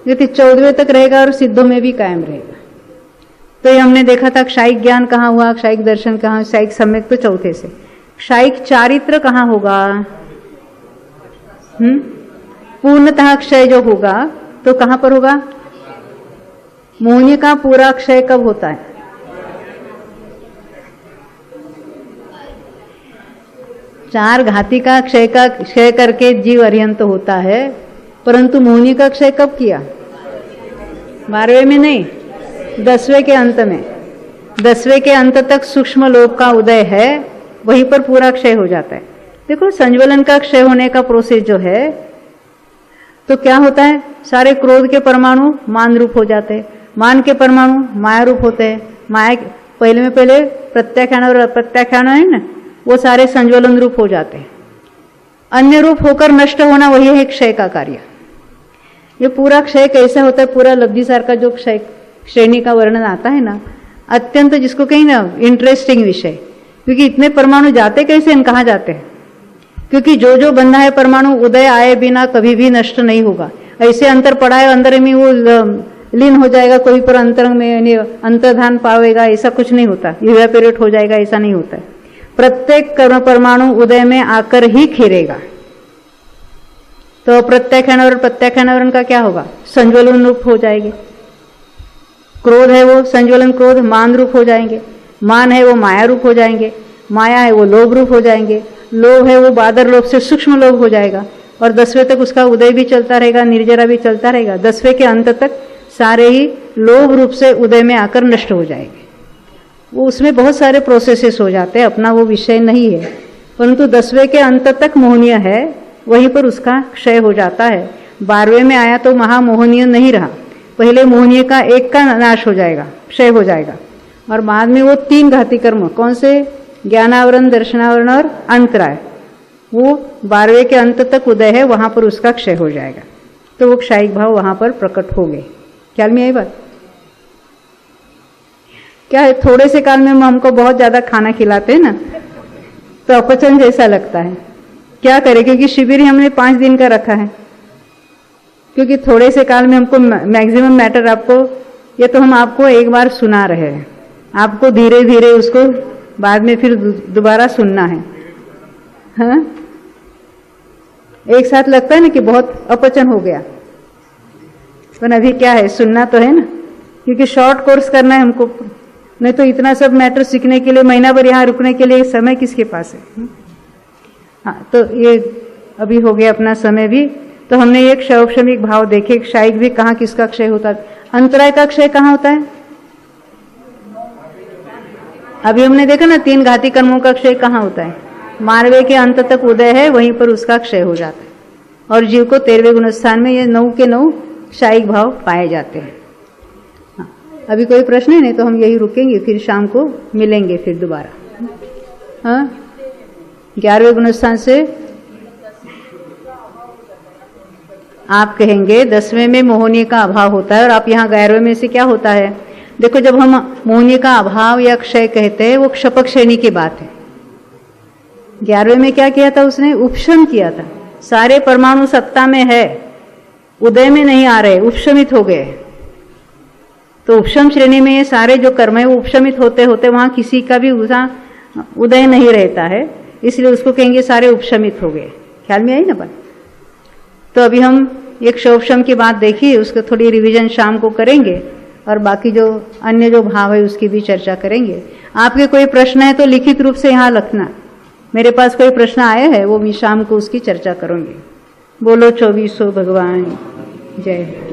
यदि 14वें तक रहेगा और सिद्धों में भी कायम रहेगा। तो ये हमने देखा था क्षायिक ज्ञान कहाँ हुआ, क्षायिक दर्शन कहाँ, क्षायिक सम्यक तो चौथे से। क्षायिक चारित्र कहाँ होगा, पूर्णतः क्षय जो होगा तो कहाँ पर होगा, मोहिनी का पूरा क्षय कब होता है, चार घाती का क्षय करके जीव अर्यंत होता है, परंतु मोहिनी का क्षय कब किया, 12वें में नहीं, 10वें के अंत में। 10वें के अंत तक सूक्ष्म लोक का उदय है, वहीं पर पूरा क्षय हो जाता है। देखो संज्वलन का क्षय होने का प्रोसेस जो है, तो क्या होता है, सारे क्रोध के परमाणु मान रूप हो जाते हैं, मान के परमाणु माया रूप होते हैं, माया पहले में पहले प्रत्याख्यान और अप्रत्याख्यान है ना, वो सारे संज्वलन रूप हो जाते हैं। अन्य रूप होकर नष्ट होना वही है क्षय का कार्य। ये पूरा क्षय कैसा होता है, पूरा लब्धिसार का जो क्षय श्रेणी का वर्णन आता है ना, अत्यंत जिसको कहीं ना इंटरेस्टिंग विषय, क्योंकि इतने परमाणु जाते कैसे हैं, कहाँ जाते हैं, क्योंकि जो जो बंधा है परमाणु उदय आए बिना कभी भी नष्ट नहीं होगा। ऐसे अंतर पड़ा है, अंदर में वो लीन हो जाएगा, कोई पर अंतरंग में अंतर्धान पावेगा, ऐसा कुछ नहीं होता, इवेपोरेट हो जाएगा, ऐसा नहीं होता है। प्रत्येक परमाणु उदय में आकर ही खिरेगा। तो प्रत्याख्यान और प्रत्याख्यान का क्या होगा, संज्वलन रूप हो जाएंगे। क्रोध है वो संज्वलन क्रोध मान रूप हो जाएंगे, मान है वो माया रूप हो जाएंगे, माया है वो लोभ रूप हो जाएंगे, लोभ है वो बादर लोभ से सूक्ष्म लोभ हो जाएगा, और 10वें तक उसका उदय भी चलता रहेगा, निर्जरा भी चलता रहेगा। 10वें के अंत तक सारे ही लोभ रूप से उदय में आकर नष्ट हो जाएंगे। वो उसमें बहुत सारे प्रोसेसेस हो जाते हैं, अपना वो विषय नहीं है, परंतु 10वें के अंत तक मोहनीय है, वहीं पर उसका क्षय हो जाता है। 12वें में आया तो महामोहनीय नहीं रहा, पहले मोहनीय का एक का नाश हो जाएगा, क्षय हो जाएगा, और बाद में वो 3 घाती कर्म कौन से, ज्ञानावरण, दर्शनावरण और अंतराय, वो 12वें के अंत तक उदय है, वहां पर उसका क्षय हो जाएगा। तो वो क्षायिक भाव वहां पर प्रकट हो गए। ख्याल में आई बात? क्या है, थोड़े से काल में हमको बहुत ज्यादा खाना खिलाते हैं ना, तो अपचन जैसा लगता है। क्या करें, क्योंकि शिविर ही हमने 5 दिन का रखा है, क्योंकि थोड़े से काल में हमको मैक्सिमम मैटर आपको, ये तो हम आपको एक बार सुना रहे हैं, आपको धीरे धीरे उसको बाद में फिर दोबारा सुनना है। हाँ, एक साथ लगता है ना कि बहुत अपचन हो गया, पर अभी क्या है, सुनना तो है ना, क्योंकि शॉर्ट कोर्स करना है हमको, नहीं तो इतना सब मैटर सीखने के लिए महीना भर यहाँ रुकने के लिए समय किसके पास है। हाँ, तो ये अभी हो गया अपना समय भी। तो हमने एक क्षौक्षमिक भाव देखे, क्षायिक भी कहाँ किसका क्षय होता है, अंतराय का क्षय कहाँ होता है, अभी हमने देखा ना 3 घाती कर्मों का क्षय कहाँ होता है, 12वें के अंत तक उदय है, वहीं पर उसका क्षय हो जाता है, और जीव को 13वें गुणस्थान में ये 9 के 9 क्षायिक भाव पाए जाते हैं। हाँ, अभी कोई प्रश्न है, नहीं तो हम यही रुकेंगे, फिर शाम को मिलेंगे फिर दोबारा। हाँ, 11वें गुणस्थान से आप कहेंगे 10वें में मोहनीय का अभाव होता है, और आप यहाँ 11वें में से क्या होता है। देखो, जब हम मोहनीय का अभाव या क्षय कहते हैं, वो क्षपक श्रेणी की बात है। 11वें में क्या किया था उसने, उपशम किया था, सारे परमाणु सत्ता में है, उदय में नहीं आ रहे, उपशमित हो गए। तो उपशम श्रेणी में ये सारे जो कर्म है वो उपशमित होते होते वहां किसी का भी उदय नहीं रहता है, इसलिए उसको कहेंगे सारे उपशमित हो गए। ख्याल में आई ना बात? तो अभी हम एक क्षोभशम की बात देखिए, उसको थोड़ी रिवीजन शाम को करेंगे, और बाकी जो अन्य जो भाव है उसकी भी चर्चा करेंगे। आपके कोई प्रश्न है तो लिखित रूप से यहाँ लिखना। मेरे पास कोई प्रश्न आया है, वो मैं शाम को उसकी चर्चा करूंगी। बोलो 2400 भगवान जय।